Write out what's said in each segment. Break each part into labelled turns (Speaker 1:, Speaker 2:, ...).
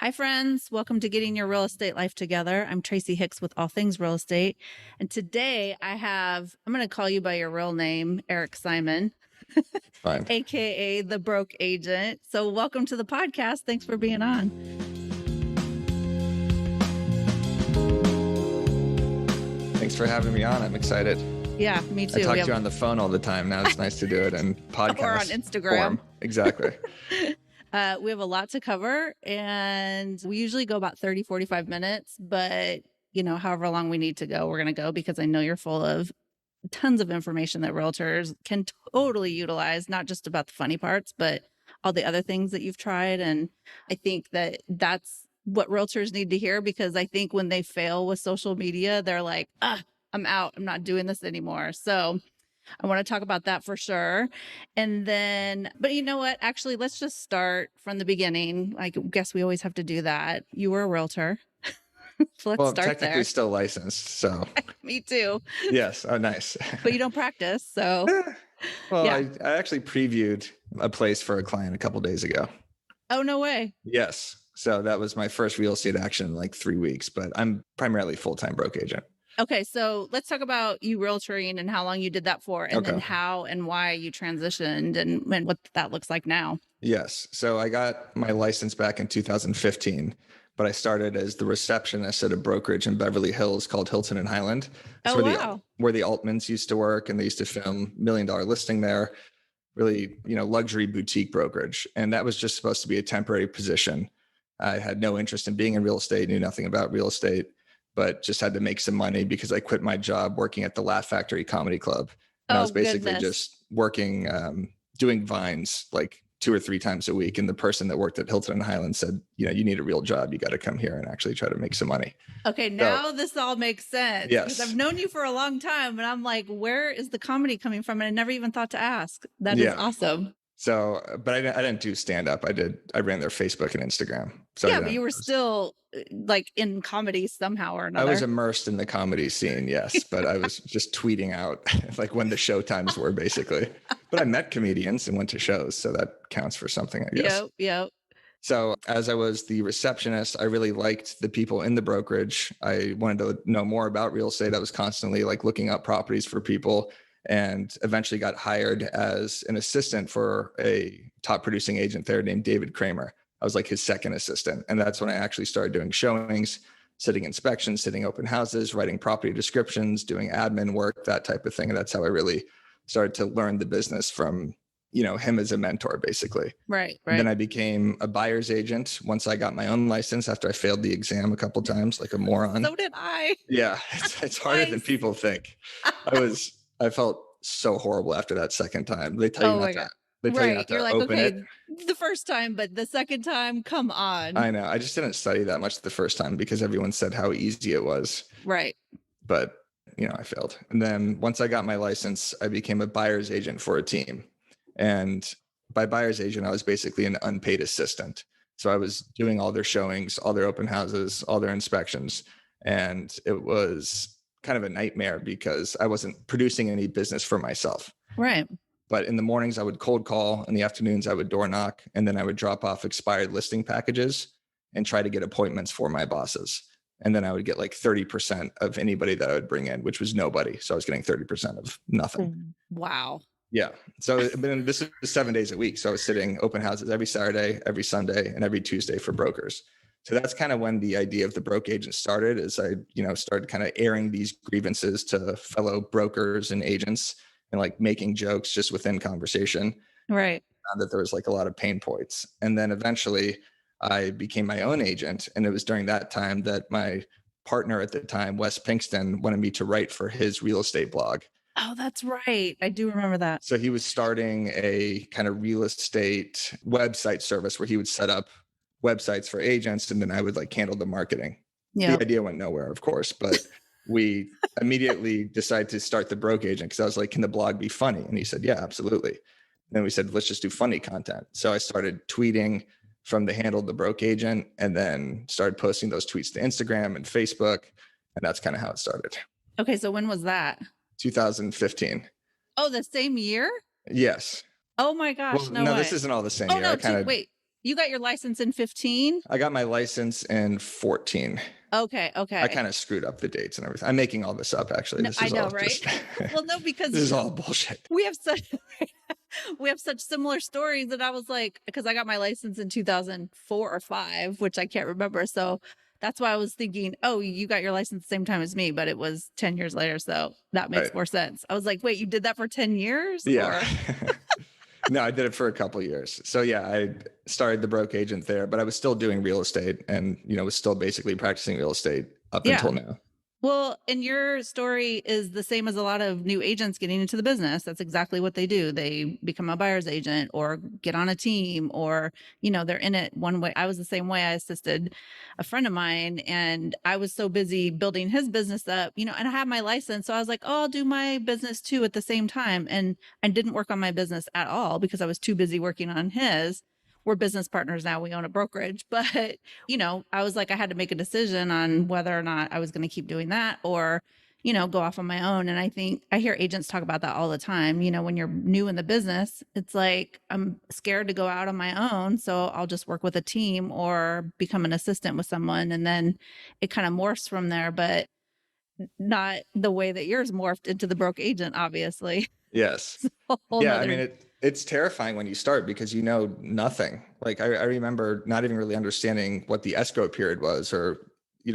Speaker 1: Hi, friends. Welcome to Getting Your Real Estate Life Together. I'm Tracy Hicks with All Things Real Estate. And today I'm going to call you by your real name, Eric Simon,
Speaker 2: Fine.
Speaker 1: a.ka the broke agent. So welcome to the podcast. Thanks for being on.
Speaker 2: Thanks for having me on. I'm excited.
Speaker 1: Yeah, me too.
Speaker 2: I talk to you on the phone all the time. Now it's nice to do it in podcast
Speaker 1: or on Instagram.
Speaker 2: form. Exactly.
Speaker 1: We have a lot to cover, and we usually go about 30, 45 minutes, but however long we need to go, we're going to go because I know you're full of tons of information that realtors can totally utilize, not just about the funny parts, but all the other things that you've tried. And I think that that's what realtors need to hear, because I think when they fail with social media, they're like, I'm out. I'm not doing this anymore. So I want to talk about that for sure. And then, but you know what? Actually, let's just start from the beginning. I guess we always have to do that. You were a realtor. So let's
Speaker 2: Well, I'm
Speaker 1: start
Speaker 2: technically
Speaker 1: there.
Speaker 2: still licensed, so.
Speaker 1: Me too.
Speaker 2: Yes. Oh, nice.
Speaker 1: But you don't practice, so.
Speaker 2: Well,
Speaker 1: yeah.
Speaker 2: I actually previewed a place for a client a couple days ago.
Speaker 1: Oh, no way.
Speaker 2: Yes. So that was my first real estate action in like 3 weeks, but I'm primarily full-time broke agent.
Speaker 1: Okay, so let's talk about you realtoring and how long you did that for, and then how and why you transitioned and what that looks like now.
Speaker 2: Yes. So I got my license back in 2015, but I started as the receptionist at a brokerage in Beverly Hills called Hilton and Highland.
Speaker 1: Oh, wow.
Speaker 2: Where the Altmans used to work, and they used to film $1 Million Listing there. Really, luxury boutique brokerage. And that was just supposed to be a temporary position. I had no interest in being in real estate, knew nothing about real estate, but just had to make some money because I quit my job working at the Laugh Factory Comedy Club. And I was basically just working, doing vines like 2 or 3 times a week. And the person that worked at Hilton and Highland said, you need a real job. You got to come here and actually try to make some money.
Speaker 1: Okay, now this all makes sense.
Speaker 2: Yes.
Speaker 1: Because I've known you for a long time, and I'm like, where is the comedy coming from? And I never even thought to ask. That is awesome.
Speaker 2: So, but I didn't do stand up. I ran their Facebook and Instagram. So
Speaker 1: yeah, but you were still like in comedy somehow or another.
Speaker 2: I was immersed in the comedy scene, yes, but I was just tweeting out like when the show times were, basically. But I met comedians and went to shows, so that counts for something, I guess.
Speaker 1: Yep.
Speaker 2: So as I was the receptionist, I really liked the people in the brokerage. I wanted to know more about real estate. I was constantly like looking up properties for people, and eventually got hired as an assistant for a top producing agent there named David Kramer. I was like his second assistant. And that's when I actually started doing showings, sitting inspections, sitting open houses, writing property descriptions, doing admin work, that type of thing. And that's how I really started to learn the business from, him as a mentor, basically.
Speaker 1: Right.
Speaker 2: And then I became a buyer's agent once I got my own license after I failed the exam a couple times, like a moron.
Speaker 1: So did I.
Speaker 2: Yeah, it's harder than people think. I felt so horrible after that second time. They tell you not to. They tell you not to
Speaker 1: You're like,
Speaker 2: open
Speaker 1: okay,
Speaker 2: it.
Speaker 1: the first time, but the second time, come on.
Speaker 2: I know. I just didn't study that much the first time because everyone said how easy it was.
Speaker 1: Right.
Speaker 2: But, I failed. And then once I got my license, I became a buyer's agent for a team. And by buyer's agent, I was basically an unpaid assistant. So I was doing all their showings, all their open houses, all their inspections. And it was kind of a nightmare because I wasn't producing any business for myself.
Speaker 1: Right.
Speaker 2: But in the mornings I would cold call, in the afternoons I would door knock, and then I would drop off expired listing packages and try to get appointments for my bosses. And then I would get like 30% of anybody that I would bring in, which was nobody. So I was getting 30% of nothing.
Speaker 1: Wow.
Speaker 2: Yeah. So this is 7 days a week. So I was sitting open houses every Saturday, every Sunday, and every Tuesday for brokers. So that's kind of when the idea of the broke agent started, is I, started kind of airing these grievances to fellow brokers and agents and like making jokes just within conversation.
Speaker 1: Right.
Speaker 2: Found that there was like a lot of pain points. And then eventually I became my own agent. And it was during that time that my partner at the time, Wes Pinkston, wanted me to write for his real estate blog.
Speaker 1: Oh, that's right. I do remember that.
Speaker 2: So he was starting a kind of real estate website service where he would set up websites for agents, and then I would like handle the marketing. The idea went nowhere, of course, but we immediately decided to start the broke agent because I was like, can the blog be funny? And he said, yeah, absolutely. And then we said, let's just do funny content. So I started tweeting from the handle The Broke Agent, and then started posting those tweets to Instagram and Facebook. And that's kind of how it started.
Speaker 1: Okay. So when was that?
Speaker 2: 2015.
Speaker 1: Oh, the same year?
Speaker 2: Yes.
Speaker 1: Oh my gosh.
Speaker 2: Well, no,
Speaker 1: way.
Speaker 2: this isn't all the same year.
Speaker 1: No, wait. You got your license in 15?
Speaker 2: I got my license in 14.
Speaker 1: Okay,
Speaker 2: I
Speaker 1: okay.
Speaker 2: kind of screwed up the dates and everything. I'm making all this up, actually.
Speaker 1: No,
Speaker 2: This
Speaker 1: I
Speaker 2: is
Speaker 1: know,
Speaker 2: all
Speaker 1: right?
Speaker 2: just,
Speaker 1: Well, no, because
Speaker 2: this is all bullshit.
Speaker 1: we have such we have such similar stories, and I was like, because I got my license in 2004 or 5, which I can't remember. So that's why I was thinking, oh, you got your license the same time as me, but it was 10 years later. So that makes
Speaker 2: Right.
Speaker 1: more sense. I was like, wait, you did that for 10 years
Speaker 2: Yeah.
Speaker 1: or
Speaker 2: No, I did it for a couple of years. So yeah, I started the broke agent there, but I was still doing real estate and, was still basically practicing real estate up
Speaker 1: yeah.
Speaker 2: until now.
Speaker 1: Well, and your story is the same as a lot of new agents getting into the business. That's exactly what they do. They become a buyer's agent or get on a team or, they're in it one way. I was the same way. I assisted a friend of mine and I was so busy building his business up, and I had my license. So I was like, oh, I'll do my business too at the same time. And I didn't work on my business at all because I was too busy working on his. We're business partners now. We own a brokerage, but I was like, I had to make a decision on whether or not I was going to keep doing that or, go off on my own. And I think I hear agents talk about that all the time. When you're new in the business, it's like, I'm scared to go out on my own. So I'll just work with a team or become an assistant with someone. And then it kind of morphs from there, but not the way that yours morphed into the broke agent, obviously.
Speaker 2: Yes.
Speaker 1: It's a whole
Speaker 2: Yeah. I mean,
Speaker 1: nother.
Speaker 2: it's terrifying when you start because you know nothing. Like I remember not even really understanding what the escrow period was, or,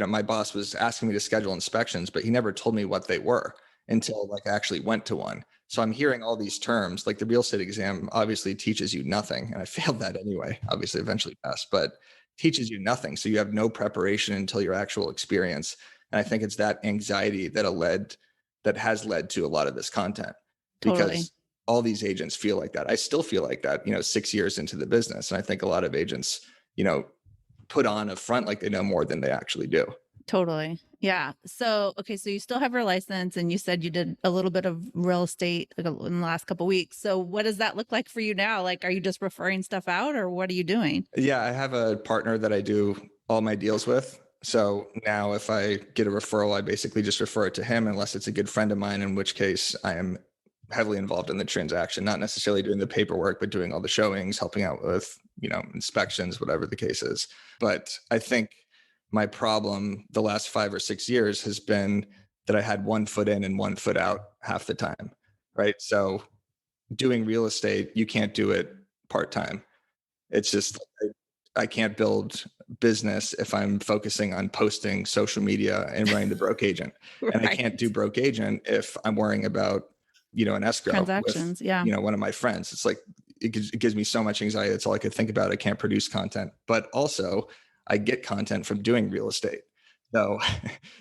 Speaker 2: my boss was asking me to schedule inspections, but he never told me what they were until like I actually went to one. So I'm hearing all these terms, like the real estate exam obviously teaches you nothing. And I failed that anyway, obviously eventually passed, but teaches you nothing. So you have no preparation until your actual experience. And I think it's that anxiety that has led to a lot of this content
Speaker 1: Totally.
Speaker 2: because all these agents feel like that. I still feel like that, 6 years into the business. And I think a lot of agents, put on a front like they know more than they actually do.
Speaker 1: Totally. Yeah. So, okay. So you still have your license and you said you did a little bit of real estate like, in the last couple of weeks. So what does that look like for you now? Like, are you just referring stuff out or what are you doing?
Speaker 2: Yeah, I have a partner that I do all my deals with. So now if I get a referral, I basically just refer it to him unless it's a good friend of mine, in which case I am heavily involved in the transaction, not necessarily doing the paperwork, but doing all the showings, helping out with, inspections, whatever the case is. But I think my problem the last 5 or 6 years has been that I had one foot in and one foot out half the time. Right. So doing real estate, you can't do it part time. It's just I can't build business if I'm focusing on posting social media and running the broke agent. And I can't do
Speaker 1: Right.
Speaker 2: broke agent if I'm worrying about, an escrow with,
Speaker 1: Transactions. Yeah.
Speaker 2: one of my friends. It's like it gives me so much anxiety. That's all I could think about. I can't produce content. But also I get content from doing real estate. So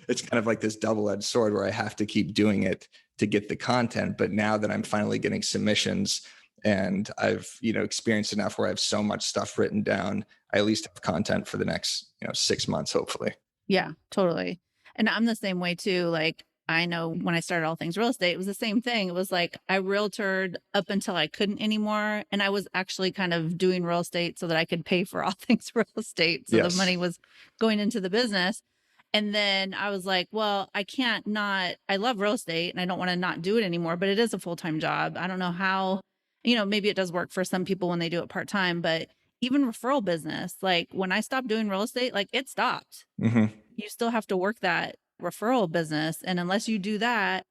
Speaker 2: it's kind of like this double-edged sword where I have to keep doing it to get the content. But now that I'm finally getting submissions and I've, experienced enough where I have so much stuff written down, I at least have content for the next, 6 months, hopefully.
Speaker 1: Yeah, totally. And I'm the same way too. Like, I know when I started all things real estate, it was the same thing. It was like I realtored up until I couldn't anymore. And I was actually kind of doing real estate so that I could pay for all things real estate. So the
Speaker 2: Yes.
Speaker 1: money was going into the business. And then I was like, well, I can't not, I love real estate and I don't want to not do it anymore, but it is a full time job. I don't know how, maybe it does work for some people when they do it part time, but even referral business, like when I stopped doing real estate, like it stopped.
Speaker 2: Hmm.
Speaker 1: You still have to work that referral business. And unless you do that,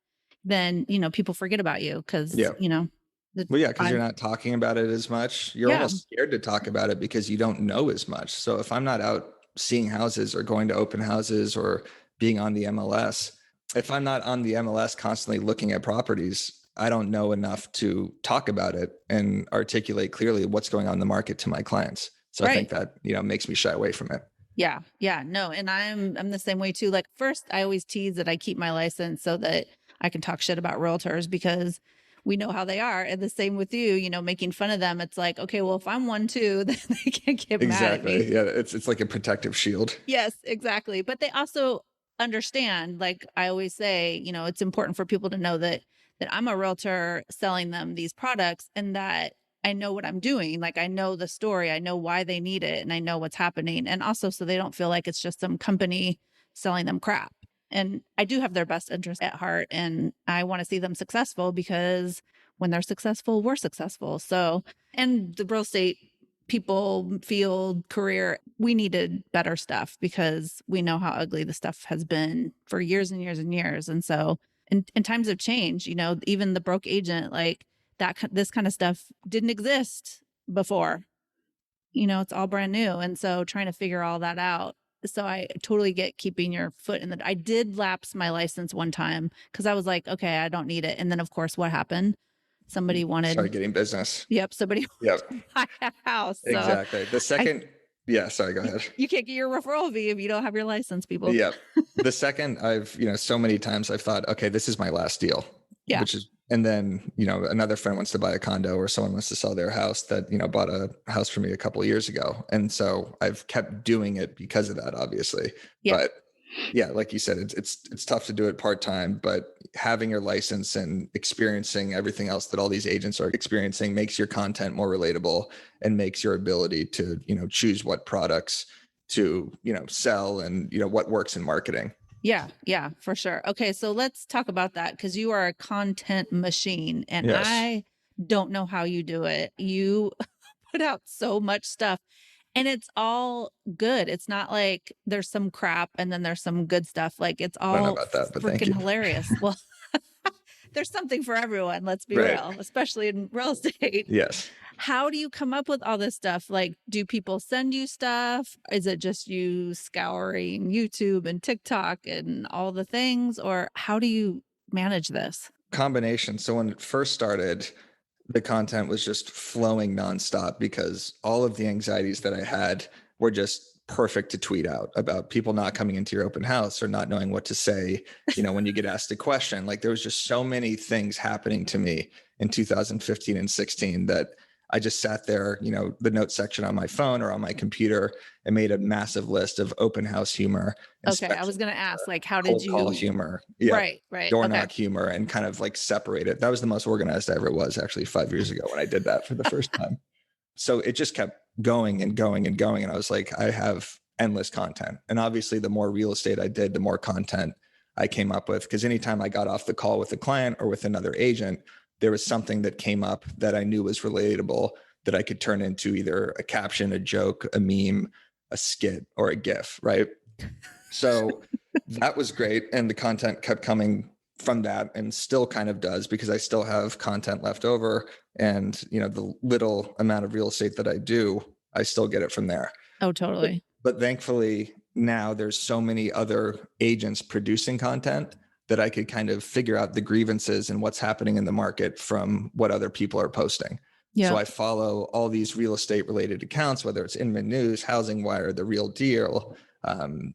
Speaker 1: then, people forget about you because,
Speaker 2: Yeah.
Speaker 1: the
Speaker 2: Well, yeah, because you're
Speaker 1: I'm,
Speaker 2: not talking about it as much. You're
Speaker 1: yeah,
Speaker 2: almost scared to talk about it because you don't know as much. So if I'm not out seeing houses or going to open houses or being on the MLS, if I'm not on the MLS constantly looking at properties, I don't know enough to talk about it and articulate clearly what's going on in the market to my clients. So I think
Speaker 1: right.
Speaker 2: that, makes me shy away from it.
Speaker 1: Yeah. Yeah. No. And I'm the same way too. Like first I always tease that I keep my license so that I can talk shit about realtors because we know how they are. And the same with you, making fun of them. It's like, okay, well, if I'm one too, then they can't get mad at me.
Speaker 2: Exactly. Yeah, it's like a protective shield.
Speaker 1: Yes, exactly. But they also understand, like I always say, it's important for people to know that I'm a realtor selling them these products and that I know what I'm doing. Like I know the story, I know why they need it, and I know what's happening. And also so they don't feel like it's just some company selling them crap. And I do have their best interest at heart and I want to see them successful because when they're successful, we're successful. So, and the real estate people, field, career, we needed better stuff because we know how ugly the stuff has been for years and years and years. And so, in times of change, even the broke agent, like this kind of stuff didn't exist before. It's all brand new. And so trying to figure all that out. So I totally get keeping your foot in the. I did lapse my license one time because I was like, okay, I don't need it. And then, of course, what happened? Somebody wanted,
Speaker 2: Started getting business.
Speaker 1: yep, somebody wanted
Speaker 2: Yep,
Speaker 1: to buy a house. So
Speaker 2: exactly. The
Speaker 1: I,
Speaker 2: second, yeah, sorry, go ahead.
Speaker 1: you can't get your referral fee if you don't have your license, people.
Speaker 2: Yep. The second I've, so many times I've thought, okay, this is my last deal,
Speaker 1: Yeah.
Speaker 2: and then, another friend wants to buy a condo or someone wants to sell their house that, bought a house for me a couple of years ago. And so I've kept doing it because of that, obviously.
Speaker 1: Yeah.
Speaker 2: But yeah, like you said, it's tough to do it part-time, but having your license and experiencing everything else that all these agents are experiencing makes your content more relatable and makes your ability to, choose what products to, sell and, what works in marketing.
Speaker 1: Yeah. Yeah, for sure. Okay. So let's talk about that because you are a content machine and
Speaker 2: Yes.
Speaker 1: I don't know how you do it. You put out so much stuff and it's all good. It's not like there's some crap and then there's some good stuff. Like it's
Speaker 2: I don't know
Speaker 1: all
Speaker 2: about that, but thank
Speaker 1: freaking
Speaker 2: you.
Speaker 1: hilarious. Well, there's something for everyone. Let's be
Speaker 2: Right.
Speaker 1: real, especially in real estate.
Speaker 2: Yes.
Speaker 1: How do you come up with all this stuff? Like, do people send you stuff? Is it just you scouring YouTube and TikTok and all the things? Or how do you manage this?
Speaker 2: Combination. So when it first started, the content was just flowing nonstop because all of the anxieties that I had were just perfect to tweet out about people not coming into your open house or not knowing what to say, when you get asked a question. Like there was just so many things happening to me in 2015 and 16 that I just sat there, the notes section on my phone or on my computer and made a massive list of open house humor,
Speaker 1: Okay. I
Speaker 2: inspection
Speaker 1: was going to ask, like, how did
Speaker 2: cold call
Speaker 1: you?
Speaker 2: humor. Yep.
Speaker 1: Right.
Speaker 2: Door
Speaker 1: Okay.
Speaker 2: knock humor and kind of like separate it. That was the most organized I ever was actually 5 years ago when I did that for the first time. So it just kept going and going and going. And I was like, I have endless content. And obviously, the more real estate I did, the more content I came up with. Because anytime I got off the call with a client or with another agent, there was something that came up that I knew was relatable that I could turn into either a caption, a joke, a meme, a skit, or a GIF, right? So that was great. And the content kept coming from that and still kind of does because I still have content left over. And, the little amount of real estate that I do, I still get it from there.
Speaker 1: Oh, totally.
Speaker 2: But thankfully, now there's so many other agents producing content that I could kind of figure out the grievances and what's happening in the market from what other people are posting.
Speaker 1: Yeah.
Speaker 2: So I follow all these real estate related accounts, whether it's Inman News, Housing Wire, The Real Deal,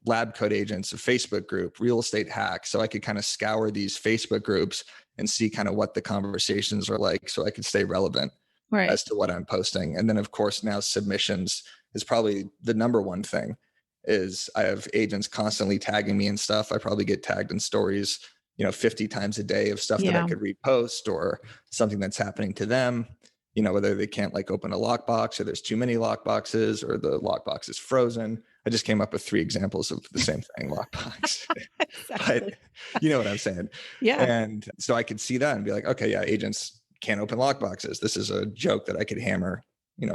Speaker 2: Lab Coat Agents, a Facebook group, Real Estate Hack. So I could kind of scour these Facebook groups and see kind of what the conversations are like so I could stay relevant
Speaker 1: Right.
Speaker 2: as to what I'm posting. And then of course now submissions is probably the number one thing is I have agents constantly tagging me and stuff. I probably get tagged in stories, 50 times a day of stuff that I
Speaker 1: Yeah.
Speaker 2: could repost or something that's happening to them, whether they can't like open a lockbox or there's too many lockboxes or the lockbox is frozen. I just came up with 3 examples of the same thing, lockbox.
Speaker 1: Exactly.
Speaker 2: But you know what I'm saying?
Speaker 1: Yeah.
Speaker 2: And so I could see that and be like, okay, yeah, agents can't open lockboxes. This is a joke that I could hammer,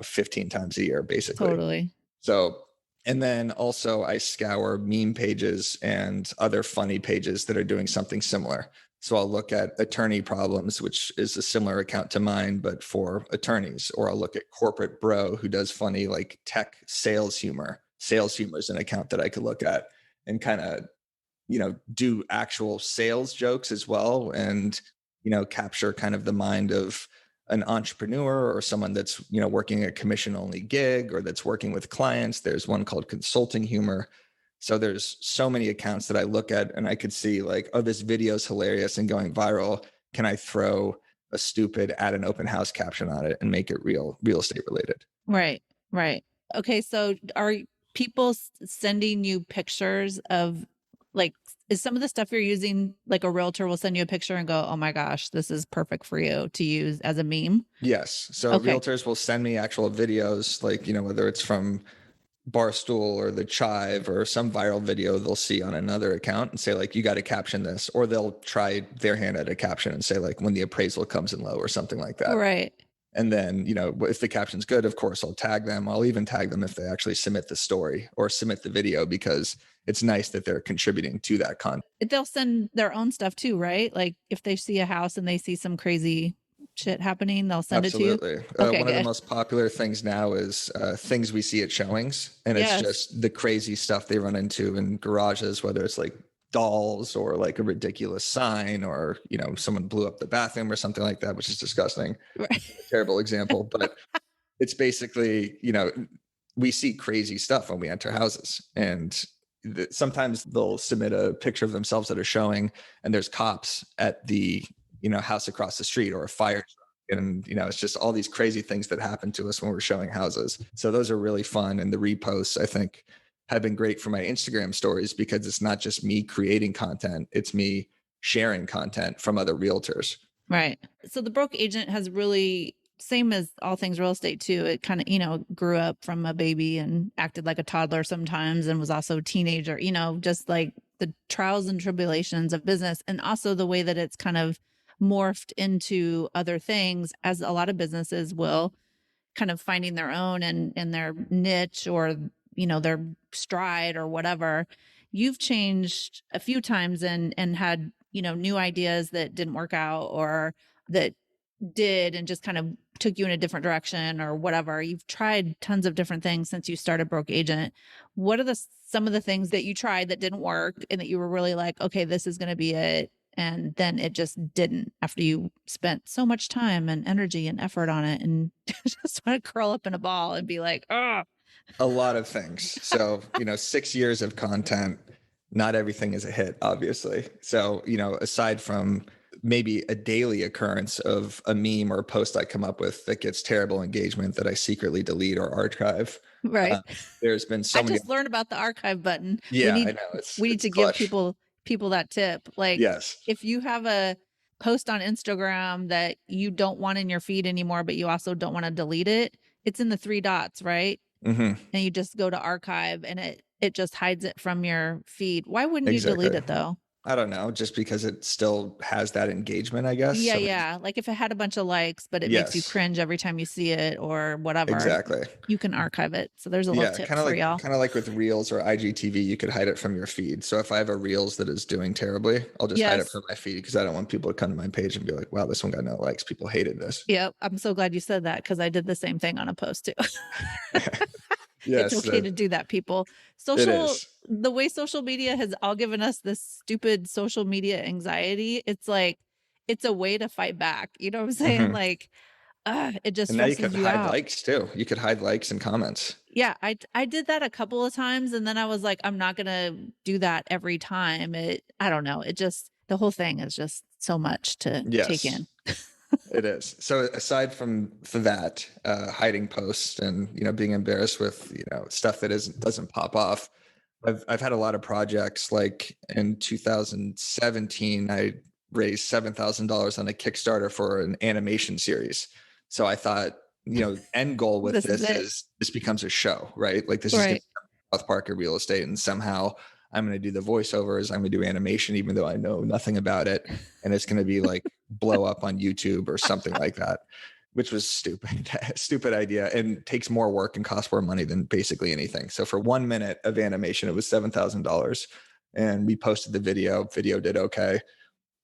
Speaker 2: 15 times a year, basically.
Speaker 1: Totally.
Speaker 2: So, and then also I scour meme pages and other funny pages that are doing something similar. So I'll look at attorney problems, which is a similar account to mine, but for attorneys, or I'll look at corporate bro who does funny like tech sales humor. Sales humor is an account that I could look at and kind of, do actual sales jokes as well. And, capture kind of the mind of an entrepreneur or someone that's, working a commission only gig or that's working with clients. There's one called consulting humor. So there's so many accounts that I look at and I could see like, oh, this video is hilarious and going viral. Can I throw a stupid add an open house caption on it and make it real estate related?
Speaker 1: Right. Right. Okay. So are people sending you pictures of like, is some of the stuff you're using, like a realtor will send you a picture and go, oh my gosh, this is perfect for you to use as a meme?
Speaker 2: Yes. So
Speaker 1: Okay.
Speaker 2: realtors will send me actual videos, like, whether it's from Barstool or the Chive or some viral video they'll see on another account and say like, you got to caption this, or they'll try their hand at a caption and say like when the appraisal comes in low or something like that.
Speaker 1: Right.
Speaker 2: And then, if the caption's good, of course, I'll tag them. I'll even tag them if they actually submit the story or submit the video, because it's nice that they're contributing to that content.
Speaker 1: They'll send their own stuff too, right? Like if they see a house and they see some crazy shit happening, they'll send it to you.
Speaker 2: Absolutely.
Speaker 1: Okay,
Speaker 2: One of the
Speaker 1: good.
Speaker 2: most popular things now is things we see at showings. And it's
Speaker 1: Yes.
Speaker 2: just the crazy stuff they run into in garages, whether it's like dolls or like a ridiculous sign, or, someone blew up the bathroom or something like that, which is disgusting.
Speaker 1: Right.
Speaker 2: Terrible example. But it's basically, we see crazy stuff when we enter houses. And sometimes they'll submit a picture of themselves at a showing, and there's cops at the house across the street, or a fire truck. And it's just all these crazy things that happen to us when we're showing houses. So those are really fun. And the reposts, I think, have been great for my Instagram stories, because it's not just me creating content, it's me sharing content from other realtors.
Speaker 1: Right. So the broke agent has really, same as all things real estate too. It kind of, grew up from a baby and acted like a toddler sometimes, and was also a teenager, just like the trials and tribulations of business, and also the way that it's kind of morphed into other things, as a lot of businesses will, kind of finding their own and their niche, or, their stride or whatever. You've changed a few times and had, new ideas that didn't work out, or that did, and just kind of took you in a different direction or whatever. You've tried tons of different things since you started Broke Agent. What are some of the things that you tried that didn't work, and that you were really like, okay, this is going to be it, and then it just didn't, after you spent so much time and energy and effort on it, and just want to curl up in a ball and be like, oh,
Speaker 2: A lot of things. So, 6 years of content, not everything is a hit, obviously. So, aside from maybe a daily occurrence of a meme or a post I come up with that gets terrible engagement that I secretly delete or archive,
Speaker 1: right.
Speaker 2: uh, there's been so
Speaker 1: I
Speaker 2: many.
Speaker 1: just learned about the archive button. We
Speaker 2: Yeah, I
Speaker 1: need
Speaker 2: know. It's
Speaker 1: we need
Speaker 2: it's
Speaker 1: to give
Speaker 2: clutch.
Speaker 1: people that tip. Like
Speaker 2: Yes.
Speaker 1: if you have a post on Instagram that you don't want in your feed anymore, but you also don't want to delete it, it's in the three dots, right?
Speaker 2: Hmm.
Speaker 1: And you just go to archive, and it just hides it from your feed. Why wouldn't you delete
Speaker 2: Exactly.
Speaker 1: it though?
Speaker 2: I don't know, just because it still has that engagement, I guess.
Speaker 1: Yeah,
Speaker 2: So,
Speaker 1: yeah. Like if it had a bunch of likes, but it makes you
Speaker 2: yes,
Speaker 1: cringe every time you see it or whatever,
Speaker 2: exactly.
Speaker 1: you can archive it. So there's a little
Speaker 2: Yeah,
Speaker 1: tip for y'all.
Speaker 2: kind of like with Reels or IGTV, you could hide it from your feed. So if I have a Reels that is doing terribly, I'll just hide it
Speaker 1: Yes.
Speaker 2: from my feed, because I don't want people to come to my page and be like, "Wow, this one got no likes. People hated this."
Speaker 1: Yep. I'm so glad you said that, because I did the same thing on a post too. It's
Speaker 2: Yes,
Speaker 1: okay to do that, people.
Speaker 2: it is.
Speaker 1: The way social media has all given us this stupid social media anxiety, it's like, it's a way to fight back. You know what I'm saying?
Speaker 2: Hmm.
Speaker 1: Like, it just
Speaker 2: And now you could
Speaker 1: stresses you
Speaker 2: hide
Speaker 1: out.
Speaker 2: likes too. You could hide likes and comments.
Speaker 1: Yeah, I did that a couple of times, and then I was like, I'm not gonna do that every time. I don't know. It just, the whole thing is just so much to take
Speaker 2: Yes,
Speaker 1: in.
Speaker 2: it is. So aside from for that, hiding posts and being embarrassed with stuff that doesn't pop off, I've had a lot of projects. Like in 2017, I raised $7,000 on a Kickstarter for an animation series. So I thought, end goal with
Speaker 1: This is
Speaker 2: this
Speaker 1: it.
Speaker 2: is this becomes a show, right? Like this is going
Speaker 1: Right.
Speaker 2: to South Park of real estate, and somehow I'm going to do the voiceovers. I'm going to do animation, even though I know nothing about it, and it's going to be like blow up on YouTube or something like that, which was stupid, stupid idea, and takes more work and costs more money than basically anything. So for 1 minute of animation, it was $7,000, and we posted the video. Video did okay,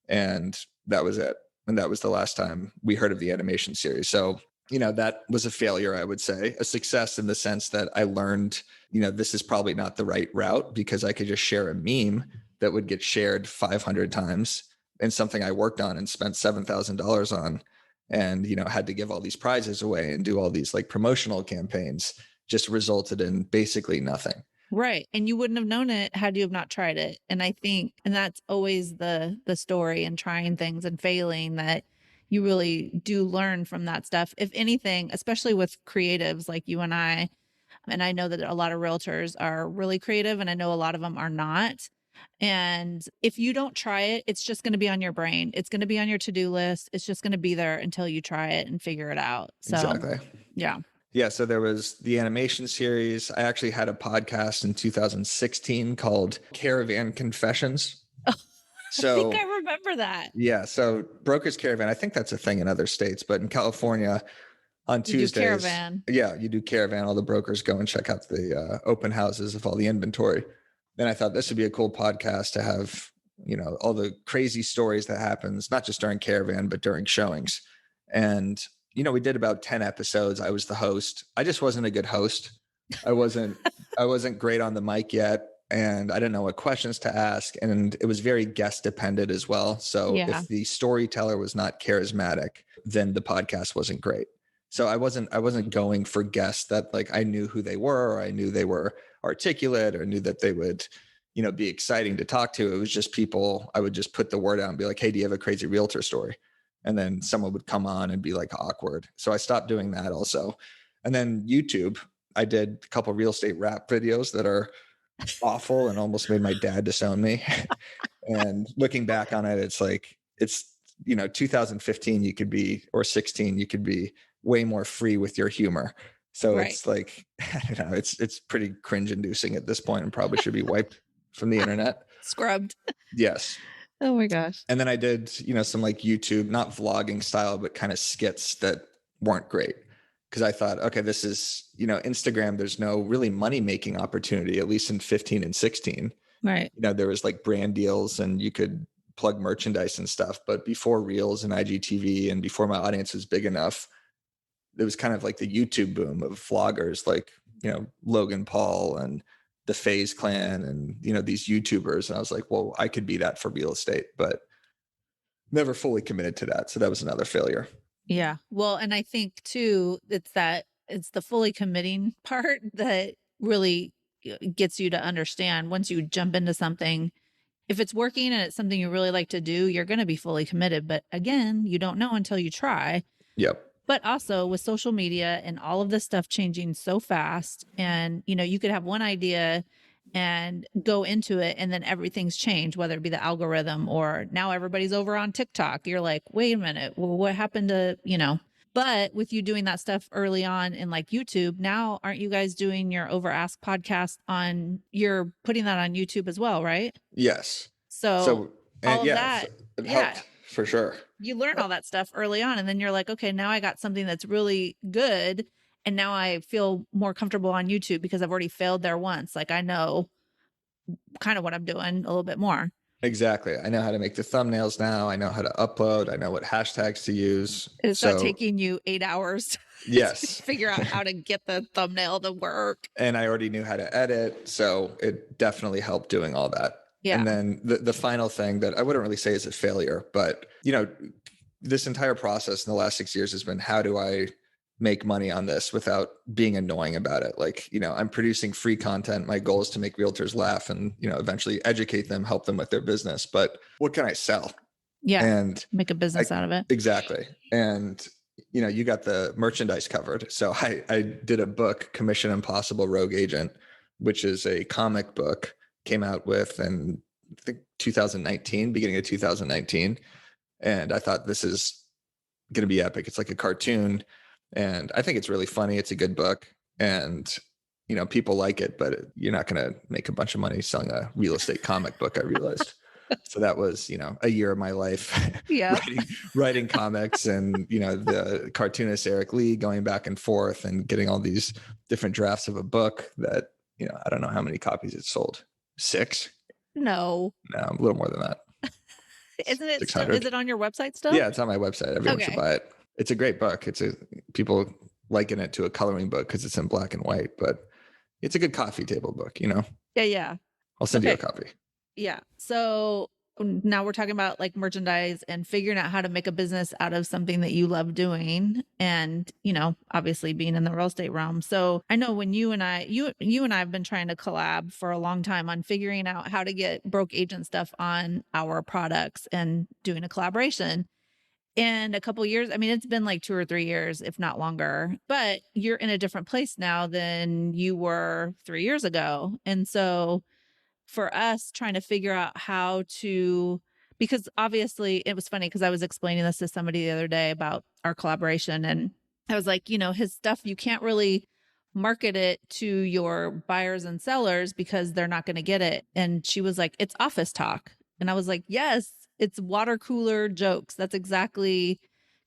Speaker 2: and that was it. And that was the last time we heard of the animation series. So that was a failure, I would say. A success in the sense that I learned, this is probably not the right route, because I could just share a meme that would get shared 500 times, and something I worked on and spent $7,000 on, and had to give all these prizes away and do all these like promotional campaigns, just resulted in basically nothing.
Speaker 1: Right. And you wouldn't have known it had you have not tried it. And I think, and that's always the story in trying things and failing, that you really do learn from that stuff. If anything, especially with creatives like you and I know that a lot of realtors are really creative, and I know a lot of them are not. And if you don't try it, it's just going to be on your brain. It's going to be on your to-do list. It's just going to be there until you try it and figure it out. So,
Speaker 2: Exactly.
Speaker 1: yeah.
Speaker 2: Yeah, so there was the animation series. I actually had a podcast in 2016 called Caravan Confessions.
Speaker 1: I think
Speaker 2: So,
Speaker 1: I remember that.
Speaker 2: yeah, so Broker's Caravan, I think that's a thing in other states, but in California, On
Speaker 1: You do
Speaker 2: Tuesdays,
Speaker 1: caravan.
Speaker 2: yeah, you do caravan. All the brokers go and check out the open houses of all the inventory. Then I thought this would be a cool podcast to have, all the crazy stories that happens, not just during caravan, but during showings. And, we did about 10 episodes. I was the host. I just wasn't a good host. I wasn't, I wasn't great on the mic yet. And I didn't know what questions to ask. And it was very guest dependent as well. So
Speaker 1: Yeah.
Speaker 2: if the storyteller was not charismatic, then the podcast wasn't great. So I wasn't going for guests that like I knew who they were, or I knew they were articulate, or knew that they would, be exciting to talk to. It was just people. I would just put the word out and be like, "Hey, do you have a crazy realtor story?" And then someone would come on and be like awkward. So I stopped doing that also. And then YouTube, I did a couple real estate rap videos that are awful and almost made my dad disown me. And looking back on it, it's like, 2015, you could be, or 16, you could be way more free with your humor. So
Speaker 1: Right.
Speaker 2: it's like, I don't know, it's pretty cringe inducing at this point and probably should be wiped from the internet.
Speaker 1: Scrubbed.
Speaker 2: Yes.
Speaker 1: Oh my gosh.
Speaker 2: And then I did, some like YouTube, not vlogging style, but kind of skits that weren't great. Cause I thought, okay, this is, Instagram, there's no really money making opportunity, at least in 15 and 16.
Speaker 1: Right.
Speaker 2: There was like brand deals and you could plug merchandise and stuff. But before Reels and IGTV and before my audience was big enough, it was kind of like the YouTube boom of vloggers like, Logan Paul and the FaZe Clan and, these YouTubers. And I was like, well, I could be that for real estate, but never fully committed to that. So that was another failure.
Speaker 1: Yeah. Well, and I think too, it's the fully committing part that really gets you to understand once you jump into something, if it's working and it's something you really like to do, you're going to be fully committed. But again, you don't know until you try.
Speaker 2: Yep.
Speaker 1: But also with social media and all of this stuff changing so fast, and you could have one idea and go into it and then everything's changed, whether it be the algorithm or now everybody's over on TikTok. You're like, wait a minute, well, what happened to, but with you doing that stuff early on in like YouTube, now aren't you guys doing your Over Ask podcast you're putting that on YouTube as well, right?
Speaker 2: Yes.
Speaker 1: So all of
Speaker 2: yeah,
Speaker 1: that,
Speaker 2: it
Speaker 1: yeah,
Speaker 2: helped for sure.
Speaker 1: you learn all that stuff early on, and then you're like, okay, now I got something that's really good. And now I feel more comfortable on YouTube because I've already failed there once. Like I know kind of what I'm doing a little bit more.
Speaker 2: Exactly. I know how to make the thumbnails now. I know how to upload. I know what hashtags to use.
Speaker 1: It's not
Speaker 2: So
Speaker 1: taking you 8 hours to
Speaker 2: yes.
Speaker 1: figure out how to get the thumbnail to work.
Speaker 2: And I already knew how to edit. So it definitely helped doing all that.
Speaker 1: Yeah.
Speaker 2: And then the final thing that I wouldn't really say is a failure, but this entire process in the last 6 years has been, how do I make money on this without being annoying about it? Like, I'm producing free content. My goal is to make realtors laugh and, eventually educate them, help them with their business. But what can I sell?
Speaker 1: Yeah.
Speaker 2: And
Speaker 1: make a business out of it.
Speaker 2: Exactly. And, you got the merchandise covered. So I did a book, Commission Impossible Rogue Agent, which is a comic book, came out with in I think 2019, beginning of 2019. And I thought, this is going to be epic. It's like a cartoon. And I think it's really funny. It's a good book. And, people like it, but you're not going to make a bunch of money selling a real estate comic book, I realized. So that was, a year of my life
Speaker 1: Yeah.
Speaker 2: writing comics and, the cartoonist Eric Lee going back and forth and getting all these different drafts of a book that, I don't know how many copies it sold. 6?
Speaker 1: No,
Speaker 2: a little more than that.
Speaker 1: isn't it?
Speaker 2: 600.
Speaker 1: Is it on your website still?
Speaker 2: Yeah, it's on my website. Everyone should
Speaker 1: Okay.
Speaker 2: buy it. It's a great book. People liken it to a coloring book because it's in black and white, but it's a good coffee table book,
Speaker 1: Yeah.
Speaker 2: I'll send you a
Speaker 1: Okay.
Speaker 2: copy.
Speaker 1: Yeah. So now we're talking about like merchandise and figuring out how to make a business out of something that you love doing. And, obviously being in the real estate realm. So I know when you and I have been trying to collab for a long time on figuring out how to get broke agent stuff on our products and doing a collaboration. And a couple years, I mean, it's been like 2 or 3 years, if not longer, but you're in a different place now than you were 3 years ago. And so for us trying to figure out how to, because obviously it was funny because I was explaining this to somebody the other day about our collaboration. And I was like, his stuff, you can't really market it to your buyers and sellers because they're not going to get it. And she was like, it's office talk. And I was like, yes, it's water cooler jokes. That's exactly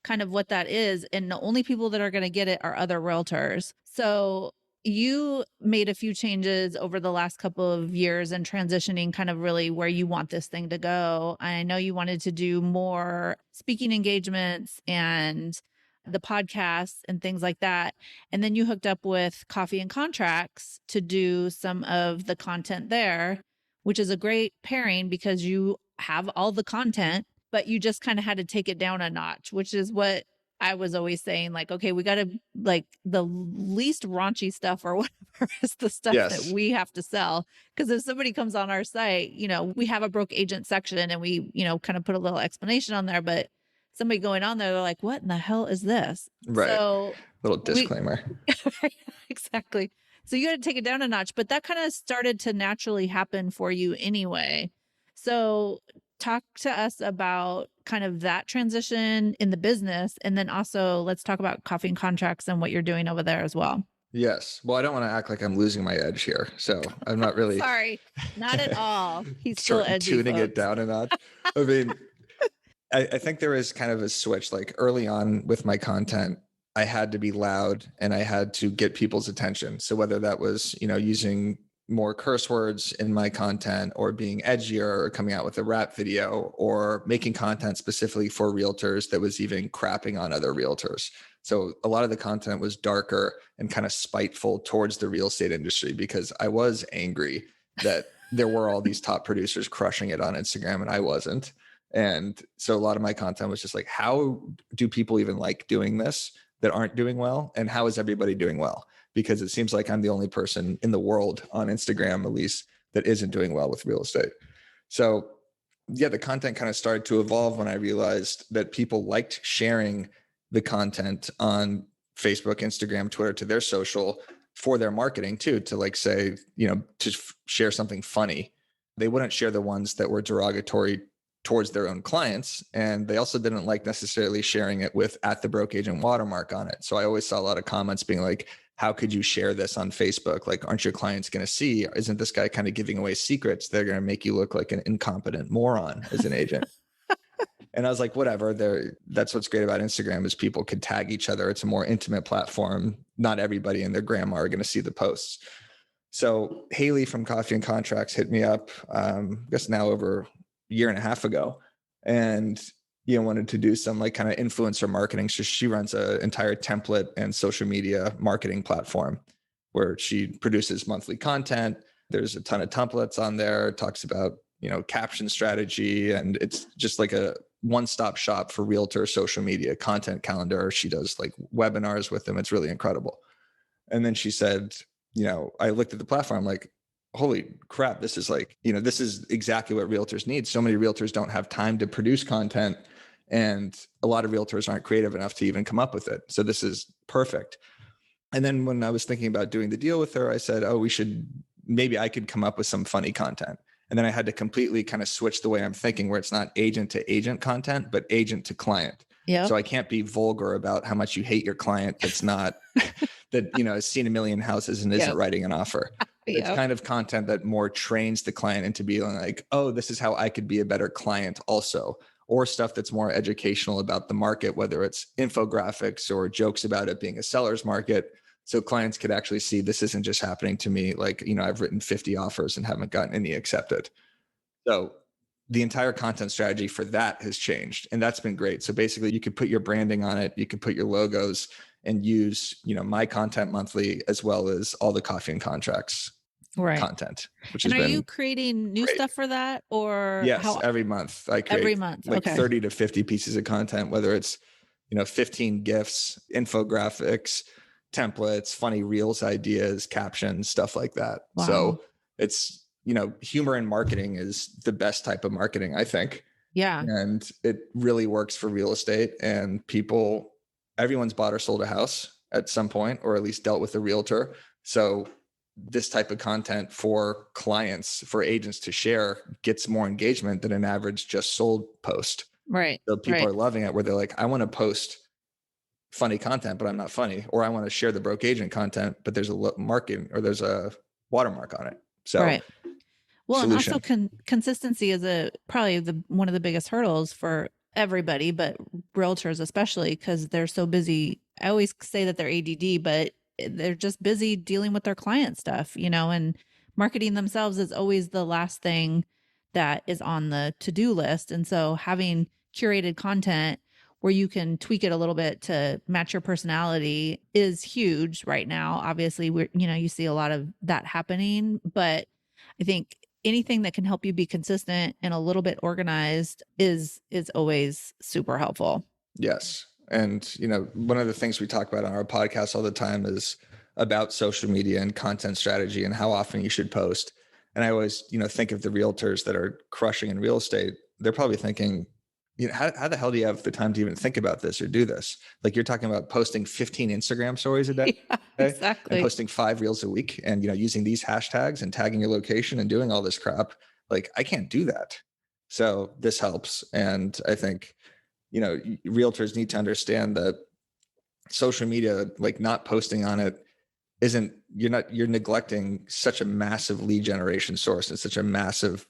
Speaker 1: kind of what that is. And the only people that are going to get it are other realtors. So you made a few changes over the last couple of years and transitioning kind of really where you want this thing to go. I know you wanted to do more speaking engagements and the podcasts and things like that. And then you hooked up with Coffee and Contracts to do some of the content there, which is a great pairing because you have all the content, but you just kind of had to take it down a notch, which is what I was always saying, like, okay, we got to like the least raunchy stuff or whatever is the stuff that
Speaker 2: Yes.
Speaker 1: we have to sell. Because if somebody comes on our site, we have a broke agent section and we, kind of put a little explanation on there, but somebody going on there, they're like, what in the hell is this?
Speaker 2: Right.
Speaker 1: So
Speaker 2: Little
Speaker 1: we,
Speaker 2: disclaimer.
Speaker 1: exactly. So you got to take it down a notch, but that kind of started to naturally happen for you anyway. So talk to us about kind of that transition in the business. And then also let's talk about Coffee and Contracts and what you're doing over there as well.
Speaker 2: Yes. Well, I don't want to act like I'm losing my edge here. So I'm not really
Speaker 1: Sorry, not at all. He's still edgy,
Speaker 2: tuning it
Speaker 1: folks.
Speaker 2: down a notch. I mean, I think there was kind of a switch like early on with my content. I had to be loud and I had to get people's attention. So whether that was, using more curse words in my content or being edgier or coming out with a rap video or making content specifically for realtors that was even crapping on other realtors. So a lot of the content was darker and kind of spiteful towards the real estate industry because I was angry that there were all these top producers crushing it on Instagram and I wasn't. And so a lot of my content was just like, how do people even like doing this that aren't doing well? And how is everybody doing well? Because it seems like I'm the only person in the world on Instagram, at least, that isn't doing well with real estate. So yeah, the content kind of started to evolve when I realized that people liked sharing the content on Facebook, Instagram, Twitter to their social for their marketing too, to like say, to share something funny. They wouldn't share the ones that were derogatory towards their own clients. And they also didn't like necessarily sharing it with @ the broke agent watermark on it. So I always saw a lot of comments being like, how could you share this on Facebook? Like, aren't your clients going to see? Isn't this guy kind of giving away secrets? They're going to make you look like an incompetent moron as an agent. And I was like, whatever. That's what's great about Instagram is people could tag each other. It's a more intimate platform. Not everybody and their grandma are going to see the posts. So Haley from Coffee and Contracts hit me up, I guess now over a year and a half ago, and wanted to do some like kind of influencer marketing. So she runs an entire template and social media marketing platform where she produces monthly content. There's a ton of templates on there. It talks about caption strategy, and it's just like a one-stop shop for realtor social media content calendar. She does like webinars with them. It's really incredible. And then she said, I looked at the platform like, holy crap, this is like, this is exactly what realtors need. So many realtors don't have time to produce content, and a lot of realtors aren't creative enough to even come up with it. So this is perfect. And then when I was thinking about doing the deal with her, I said, oh, maybe I could come up with some funny content. And then I had to completely kind of switch the way I'm thinking, where it's not agent to agent content, but agent to client.
Speaker 1: Yeah.
Speaker 2: So I can't be vulgar about how much you hate your client that's not that has seen a million houses and isn't writing an offer. It's kind of content that more trains the client into being like, oh, this is how I could be a better client also. Or stuff that's more educational about the market, whether it's infographics or jokes about it being a seller's market. So clients could actually see this isn't just happening to me. Like, I've written 50 offers and haven't gotten any accepted. So the entire content strategy for that has changed. And that's been great. So basically you could put your branding on it. You could put your logos and use, my content monthly, as well as all the Coffee and Contracts content, which
Speaker 1: and
Speaker 2: has
Speaker 1: are
Speaker 2: been
Speaker 1: you creating new
Speaker 2: great.
Speaker 1: stuff for that, or
Speaker 2: Yes, every month I create
Speaker 1: every month?
Speaker 2: like
Speaker 1: Okay.
Speaker 2: 30 to 50 pieces of content, whether it's 15 GIFs, infographics, templates, funny reels ideas, captions, stuff like that.
Speaker 1: Wow.
Speaker 2: So it's humor in marketing is the best type of marketing, I think.
Speaker 1: Yeah.
Speaker 2: And it really works for real estate, and everyone's bought or sold a house at some point, or at least dealt with a realtor. So this type of content for clients, for agents to share, gets more engagement than an average just sold post.
Speaker 1: Right.
Speaker 2: So people are loving it, where they're like, I want to post funny content, but I'm not funny. Or I want to share the broke agent content, but there's a marking or there's a watermark on it. So
Speaker 1: well,
Speaker 2: solution.
Speaker 1: And also consistency is probably one of the biggest hurdles for everybody, but realtors, especially because they're so busy. I always say that they're ADD, but they're just busy dealing with their client stuff, and marketing themselves is always the last thing that is on the to-do list. And so having curated content where you can tweak it a little bit to match your personality is huge right now. Obviously, you see a lot of that happening, but I think anything that can help you be consistent and a little bit organized is always super helpful.
Speaker 2: Yes. And, one of the things we talk about on our podcast all the time is about social media and content strategy and how often you should post. And I always, think of the realtors that are crushing in real estate. They're probably thinking, how the hell do you have the time to even think about this or do this? Like you're talking about posting 15 Instagram stories a day
Speaker 1: Yeah,
Speaker 2: and
Speaker 1: exactly.
Speaker 2: posting 5 reels a week and, using these hashtags and tagging your location and doing all this crap. Like I can't do that. So this helps. And I think, realtors need to understand that social media, like not posting on it isn't, you're neglecting such a massive lead generation source and such a massive,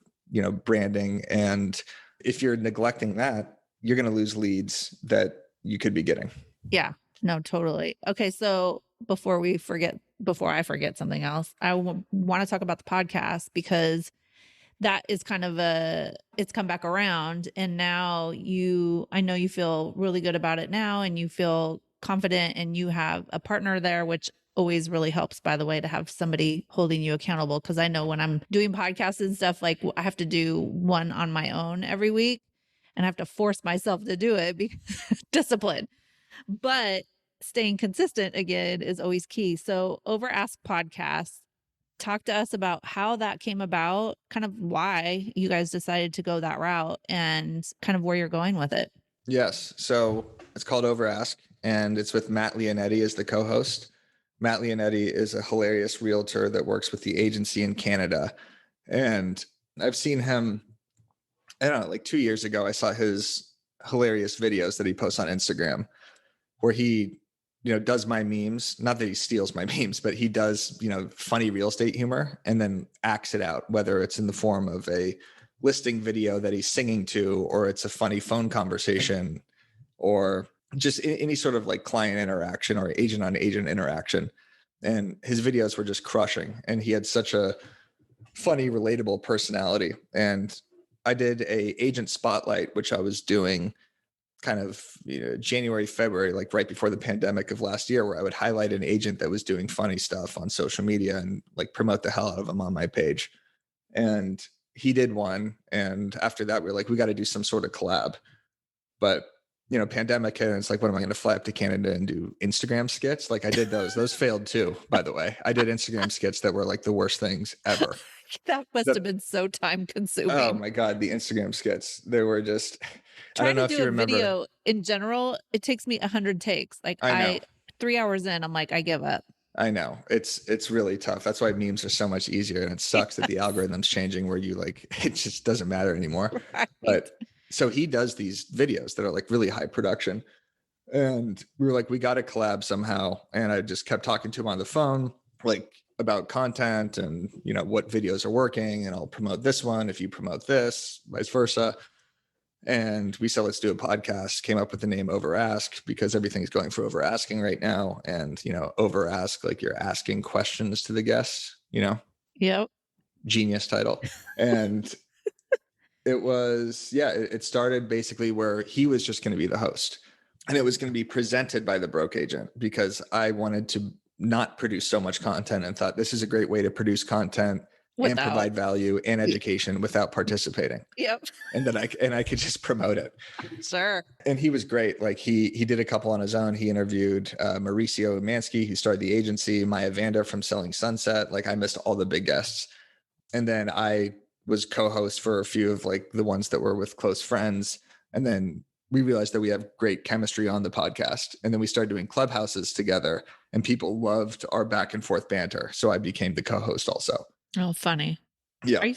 Speaker 2: branding. And if you're neglecting that, you're going to lose leads that you could be getting.
Speaker 1: Yeah, no, totally. Okay. So before I forget something else, I want to talk about the podcast because that is kind of it's come back around. And now I know you feel really good about it now and you feel confident and you have a partner there, which always really helps, by the way, to have somebody holding you accountable. Cause I know when I'm doing podcasts and stuff, like I have to do one on my own every week and I have to force myself to do it because discipline, but staying consistent again is always key. So Over Ask Podcast, talk to us about how that came about, kind of why you guys decided to go that route and kind of where you're going with it.
Speaker 2: Yes. So it's called Over Ask and it's with Matt Leonetti as the co-host. Matt Leonetti is a hilarious realtor that works with the agency in Canada. And I've seen him, I don't know, like 2 years ago, I saw his hilarious videos that he posts on Instagram where he, does my memes. Not that he steals my memes, but he does, funny real estate humor and then acts it out, whether it's in the form of a listing video that he's singing to, or it's a funny phone conversation, or just any sort of like client interaction or agent on agent interaction. And his videos were just crushing. And he had such a funny, relatable personality. And I did a agent spotlight, which I was doing kind of January, February, like right before the pandemic of last year, where I would highlight an agent that was doing funny stuff on social media and like promote the hell out of them on my page. And he did one. And after that, we are like, we got to do some sort of collab. But, pandemic hit and it's like, what am I going to fly up to Canada and do Instagram skits? Like I did those. Those failed too, by the way. I did Instagram skits that were like the worst things ever.
Speaker 1: That must have been so time
Speaker 2: Oh
Speaker 1: consuming.
Speaker 2: my God, the Instagram skits. They were just, I don't
Speaker 1: Trying
Speaker 2: know
Speaker 1: to
Speaker 2: if
Speaker 1: do
Speaker 2: you
Speaker 1: a
Speaker 2: remember.
Speaker 1: video in general, it takes me 100 takes. Like
Speaker 2: I know.
Speaker 1: 3 hours in, I'm like, I give up.
Speaker 2: I know it's really tough. That's why memes are so much easier. And it sucks that the algorithm's changing where you like, it just doesn't matter anymore.
Speaker 1: Right.
Speaker 2: But so he does these videos that are like really high production. And we were like, we got to collab somehow. And I just kept talking to him on the phone, like about content and, what videos are working. And I'll promote this one if you promote this, vice versa. And we said, let's do a podcast, came up with the name Over Ask because everything's going for over asking right now. And, over ask, like you're asking questions to the guests,
Speaker 1: Yep.
Speaker 2: genius title. And it was, it started basically where he was just going to be the host and it was going to be presented by the broke agent because I wanted to not produce so much content and thought this is a great way to produce content and
Speaker 1: Without.
Speaker 2: provide value and education without participating.
Speaker 1: Yep.
Speaker 2: And then I could just promote it.
Speaker 1: Sure.
Speaker 2: And he was great. Like he did a couple on his own. He interviewed Mauricio Mansky, who started the agency, Maya Vander from Selling Sunset. Like I missed all the big guests. And then I was co-host for a few of like the ones that were with close friends. And then we realized that we have great chemistry on the podcast. And then we started doing clubhouses together and people loved our back and forth banter. So I became the co-host also.
Speaker 1: Oh, funny.
Speaker 2: Yeah.
Speaker 1: Are you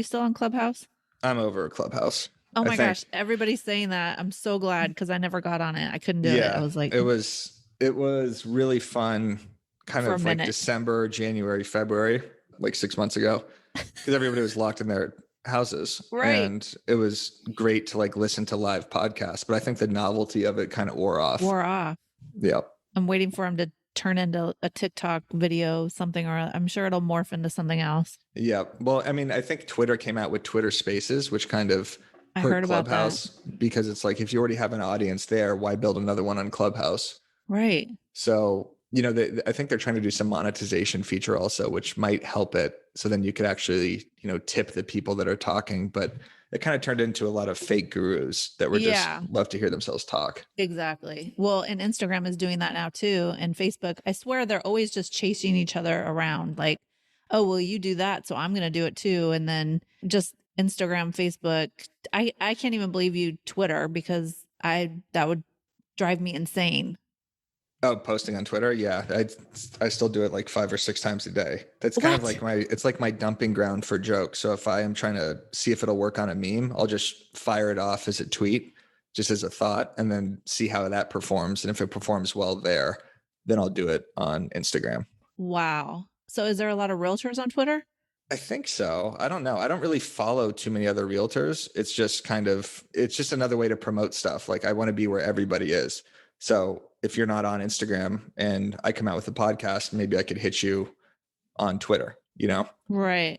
Speaker 1: still on Clubhouse?
Speaker 2: I'm over Clubhouse.
Speaker 1: Oh
Speaker 2: I
Speaker 1: my
Speaker 2: think.
Speaker 1: gosh, everybody's saying that. I'm so glad because I never got on it. I couldn't do it. I
Speaker 2: Yeah,
Speaker 1: was like,
Speaker 2: it was really fun, kind
Speaker 1: for a
Speaker 2: of like
Speaker 1: minute.
Speaker 2: December, January, February, like 6 months ago, because everybody was locked in their houses,
Speaker 1: Right.
Speaker 2: and it was great to like listen to live podcasts, but I think the novelty of it kind of wore off.
Speaker 1: Wore off.
Speaker 2: Yeah.
Speaker 1: I'm waiting for him to turn into a TikTok video, something, or I'm sure it'll morph into something else.
Speaker 2: Yeah. Well, I mean, I think Twitter came out with Twitter Spaces, which kind of
Speaker 1: I
Speaker 2: hurt
Speaker 1: heard about that.
Speaker 2: Clubhouse because it's like if you already have an audience there, why build another one on Clubhouse?
Speaker 1: Right.
Speaker 2: So, I think they're trying to do some monetization feature also, which might help it. So then you could actually, tip the people that are talking. But it kind of turned into a lot of fake gurus that were just
Speaker 1: Yeah,
Speaker 2: love to hear themselves talk.
Speaker 1: exactly. Well, and Instagram is doing that now too. And Facebook, I swear they're always just chasing each other around like, oh, well, you do that. So I'm going to do it too. And then just Instagram, Facebook. I can't even believe you Twitter because that would drive me insane.
Speaker 2: Oh, posting on Twitter. Yeah. I still do it like 5 or 6 times a day. That's kind of
Speaker 1: What?
Speaker 2: like it's like my dumping ground for jokes. So if I am trying to see if it'll work on a meme, I'll just fire it off as a tweet, just as a thought, and then see how that performs. And if it performs well there, then I'll do it on Instagram.
Speaker 1: Wow. So is there a lot of realtors on Twitter?
Speaker 2: I think so. I don't know. I don't really follow too many other realtors. It's just another way to promote stuff. Like I want to be where everybody is. So if you're not on Instagram and I come out with a podcast, maybe I could hit you on Twitter.
Speaker 1: Right.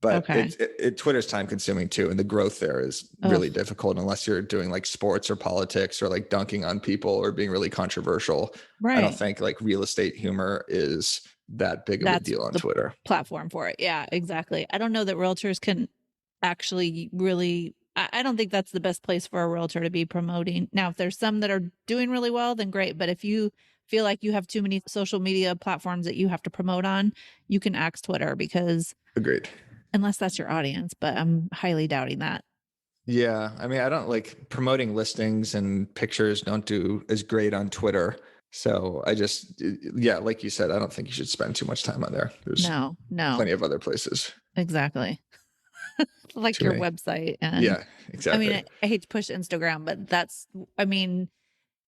Speaker 2: But
Speaker 1: Okay.
Speaker 2: Twitter's time consuming too. And the growth there is
Speaker 1: Oh,
Speaker 2: really difficult unless you're doing like sports or politics or like dunking on people or being really controversial. I don't
Speaker 1: right.
Speaker 2: think like real estate humor is that big of a
Speaker 1: That's
Speaker 2: deal on
Speaker 1: the
Speaker 2: Twitter.
Speaker 1: platform for it. Yeah, exactly. I don't know that realtors can actually really, I don't think that's the best place for a realtor to be promoting. Now, if there's some that are doing really well, then great. But if you feel like you have too many social media platforms that you have to promote on, you can axe Twitter because
Speaker 2: Agreed.
Speaker 1: unless that's your audience, but I'm highly doubting that.
Speaker 2: Yeah, I mean, I don't like promoting listings and pictures don't do as great on Twitter. So yeah, like you said, I don't think you should spend too much time on there. There's
Speaker 1: No, no,
Speaker 2: plenty of other places.
Speaker 1: exactly. Like
Speaker 2: Too
Speaker 1: your
Speaker 2: many.
Speaker 1: website. And
Speaker 2: Yeah,
Speaker 1: I mean,
Speaker 2: exactly.
Speaker 1: I hate to push Instagram, but I mean,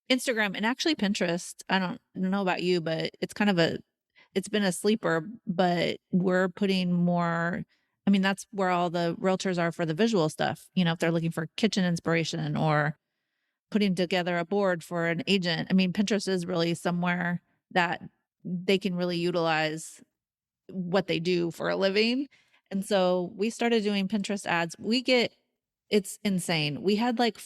Speaker 1: Instagram and actually Pinterest. I don't know about you, but it's been a sleeper, but we're putting more. I mean, that's where all the realtors are for the visual stuff. If they're looking for kitchen inspiration or putting together a board for an agent. I mean, Pinterest is really somewhere that they can really utilize what they do for a living. And so we started doing Pinterest ads. It's insane. We had like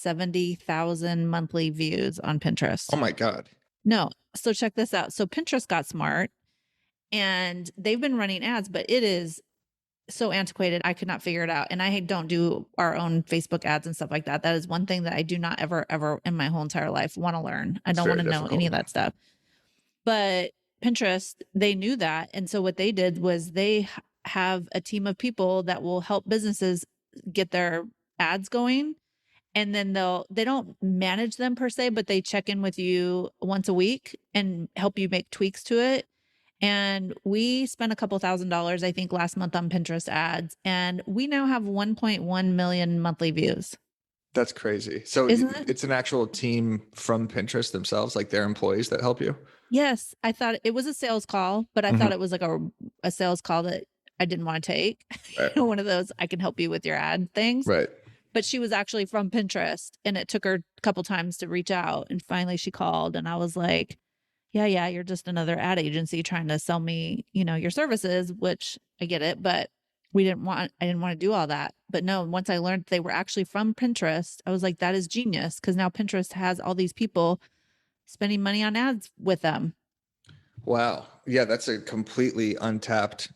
Speaker 1: 470,000 monthly views on Pinterest.
Speaker 2: Oh my God.
Speaker 1: No. So check this out. So Pinterest got smart and they've been running ads, but it is so antiquated. I could not figure it out. And I don't do our own Facebook ads and stuff like that. That is one thing that I do not ever, ever in my whole entire life want to learn. I
Speaker 2: It's
Speaker 1: don't want
Speaker 2: very
Speaker 1: to know any
Speaker 2: difficult.
Speaker 1: of that stuff. But Pinterest, they knew that. And so what they did was they have a team of people that will help businesses get their ads going. And then they don't manage them per se, but they check in with you once a week and help you make tweaks to it. And we spent a couple $1,000s, I think, last month on Pinterest ads. And we now have 1.1 million monthly views.
Speaker 2: That's crazy. So
Speaker 1: Isn't it?
Speaker 2: it's an actual team from Pinterest themselves, like their employees that help you.
Speaker 1: Yes. I thought it was a sales call, but I thought
Speaker 2: Mhm.
Speaker 1: it was like a sales call that I didn't want to take.
Speaker 2: Right.
Speaker 1: One of those, I can help you with your ad things.
Speaker 2: Right.
Speaker 1: But she was actually from Pinterest and it took her a couple times to reach out. And finally she called and I was like, yeah, you're just another ad agency trying to sell me, your services, which I get it, but I didn't want to do all that. But no, once I learned they were actually from Pinterest, I was like, that is genius. Because now Pinterest has all these people spending money on ads with them.
Speaker 2: Wow. Yeah, that's a completely untapped,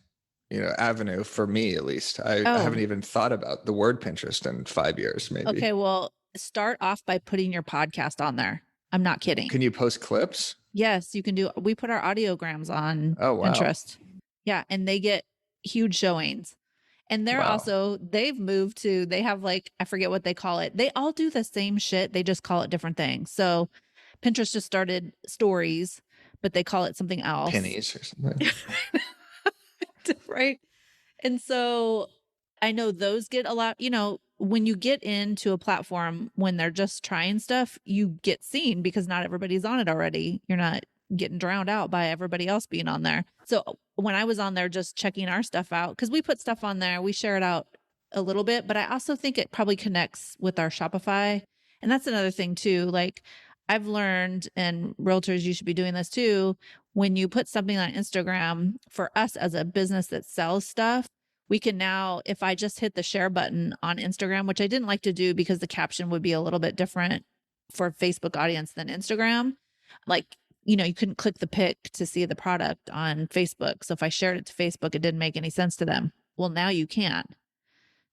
Speaker 2: avenue for me at least. I
Speaker 1: Oh,
Speaker 2: haven't even thought about the word Pinterest in 5 years, maybe.
Speaker 1: okay. Well, start off by putting your podcast on there. I'm not kidding.
Speaker 2: Can you post clips?
Speaker 1: Yes, you can we put our audiograms on
Speaker 2: Oh, wow.
Speaker 1: Pinterest. Yeah, and they get huge showings. And
Speaker 2: Wow.
Speaker 1: they've moved to, they have like, I forget what they call it. They all do the same shit. They just call it different things. So Pinterest just started stories, but they call it something else.
Speaker 2: Pennies or something.
Speaker 1: Right. And so I know those get a lot, when you get into a platform when they're just trying stuff, you get seen because not everybody's on it already. You're not getting drowned out by everybody else being on there. So when I was on there just checking our stuff out, because we put stuff on there, we share it out a little bit, but I also think it probably connects with our Shopify. And that's another thing too. Like I've learned, and realtors, you should be doing this too. When you put something on Instagram, for us as a business that sells stuff, we can now, if I just hit the share button on Instagram, which I didn't like to do because the caption would be a little bit different for Facebook audience than Instagram. Like, you couldn't click the pic to see the product on Facebook. So if I shared it to Facebook, it didn't make any sense to them. Well, now you can.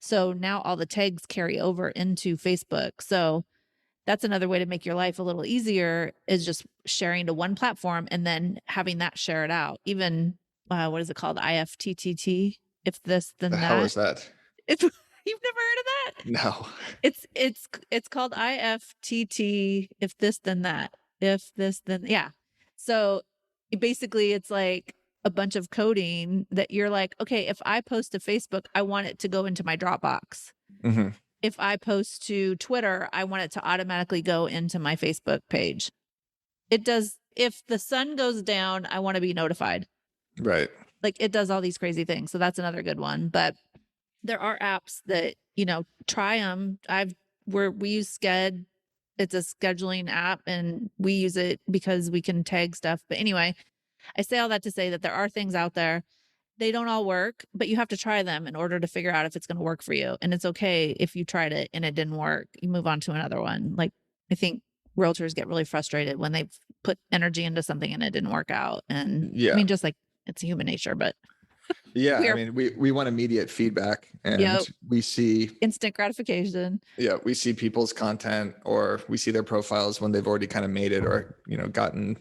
Speaker 1: So now all the tags carry over into Facebook. So that's another way to make your life a little easier, is just sharing to one platform and then having that share it out. Even what is it called? IFTTT. If this,
Speaker 2: The
Speaker 1: then
Speaker 2: hell
Speaker 1: that.
Speaker 2: is that?
Speaker 1: If you've never heard of that,
Speaker 2: No.
Speaker 1: it's called IFTT. If this, then that. If this, then yeah. So basically, it's like a bunch of coding that you're like, okay, if I post to Facebook, I want it to go into my Dropbox.
Speaker 2: Hmm.
Speaker 1: If I post to Twitter, I want it to automatically go into my Facebook page. It does. If the sun goes down, I want to be notified.
Speaker 2: Right.
Speaker 1: Like it does all these crazy things. So that's another good one. But there are apps that, try them. We use Sked. It's a scheduling app and we use it because we can tag stuff. But anyway, I say all that to say that there are things out there. They don't all work, but you have to try them in order to figure out if it's going to work for you. And it's okay if you tried it and it didn't work. You move on to another one. Like I think realtors get really frustrated when they've put energy into something and it didn't work out. And I
Speaker 2: Yeah.
Speaker 1: mean, just like it's human nature, but
Speaker 2: Yeah.
Speaker 1: we
Speaker 2: I
Speaker 1: are,
Speaker 2: mean, we want immediate feedback, and
Speaker 1: yep,
Speaker 2: we see,
Speaker 1: instant gratification.
Speaker 2: yeah, we see people's content, or we see their profiles when they've already kind of made it, or, gotten,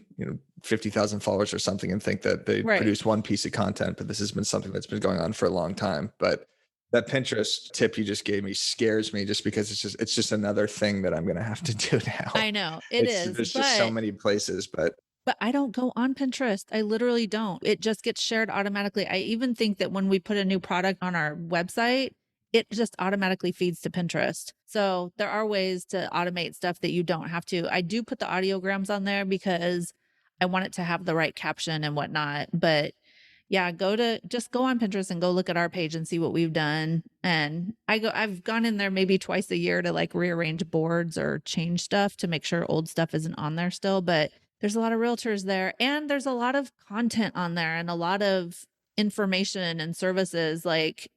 Speaker 2: 50,000 followers or something, and think that they
Speaker 1: Right.
Speaker 2: produce one piece of content, but this has been something that's been going on for a long time. But that Pinterest tip you just gave me scares me, just because it's just another thing that I'm going to have to do now.
Speaker 1: I know it is,
Speaker 2: There's just so
Speaker 1: but
Speaker 2: many places, but
Speaker 1: I don't go on Pinterest. I literally don't. It just gets shared automatically. I even think that when we put a new product on our website, it just automatically feeds to Pinterest. So there are ways to automate stuff that you don't have to. I do put the audiograms on there because I want it to have the right caption and whatnot. But yeah, just go on Pinterest and go look at our page and see what we've done. And I've gone in there maybe twice a year to like rearrange boards or change stuff to make sure old stuff isn't on there still. But there's a lot of realtors there and there's a lot of content on there and a lot of information and services like,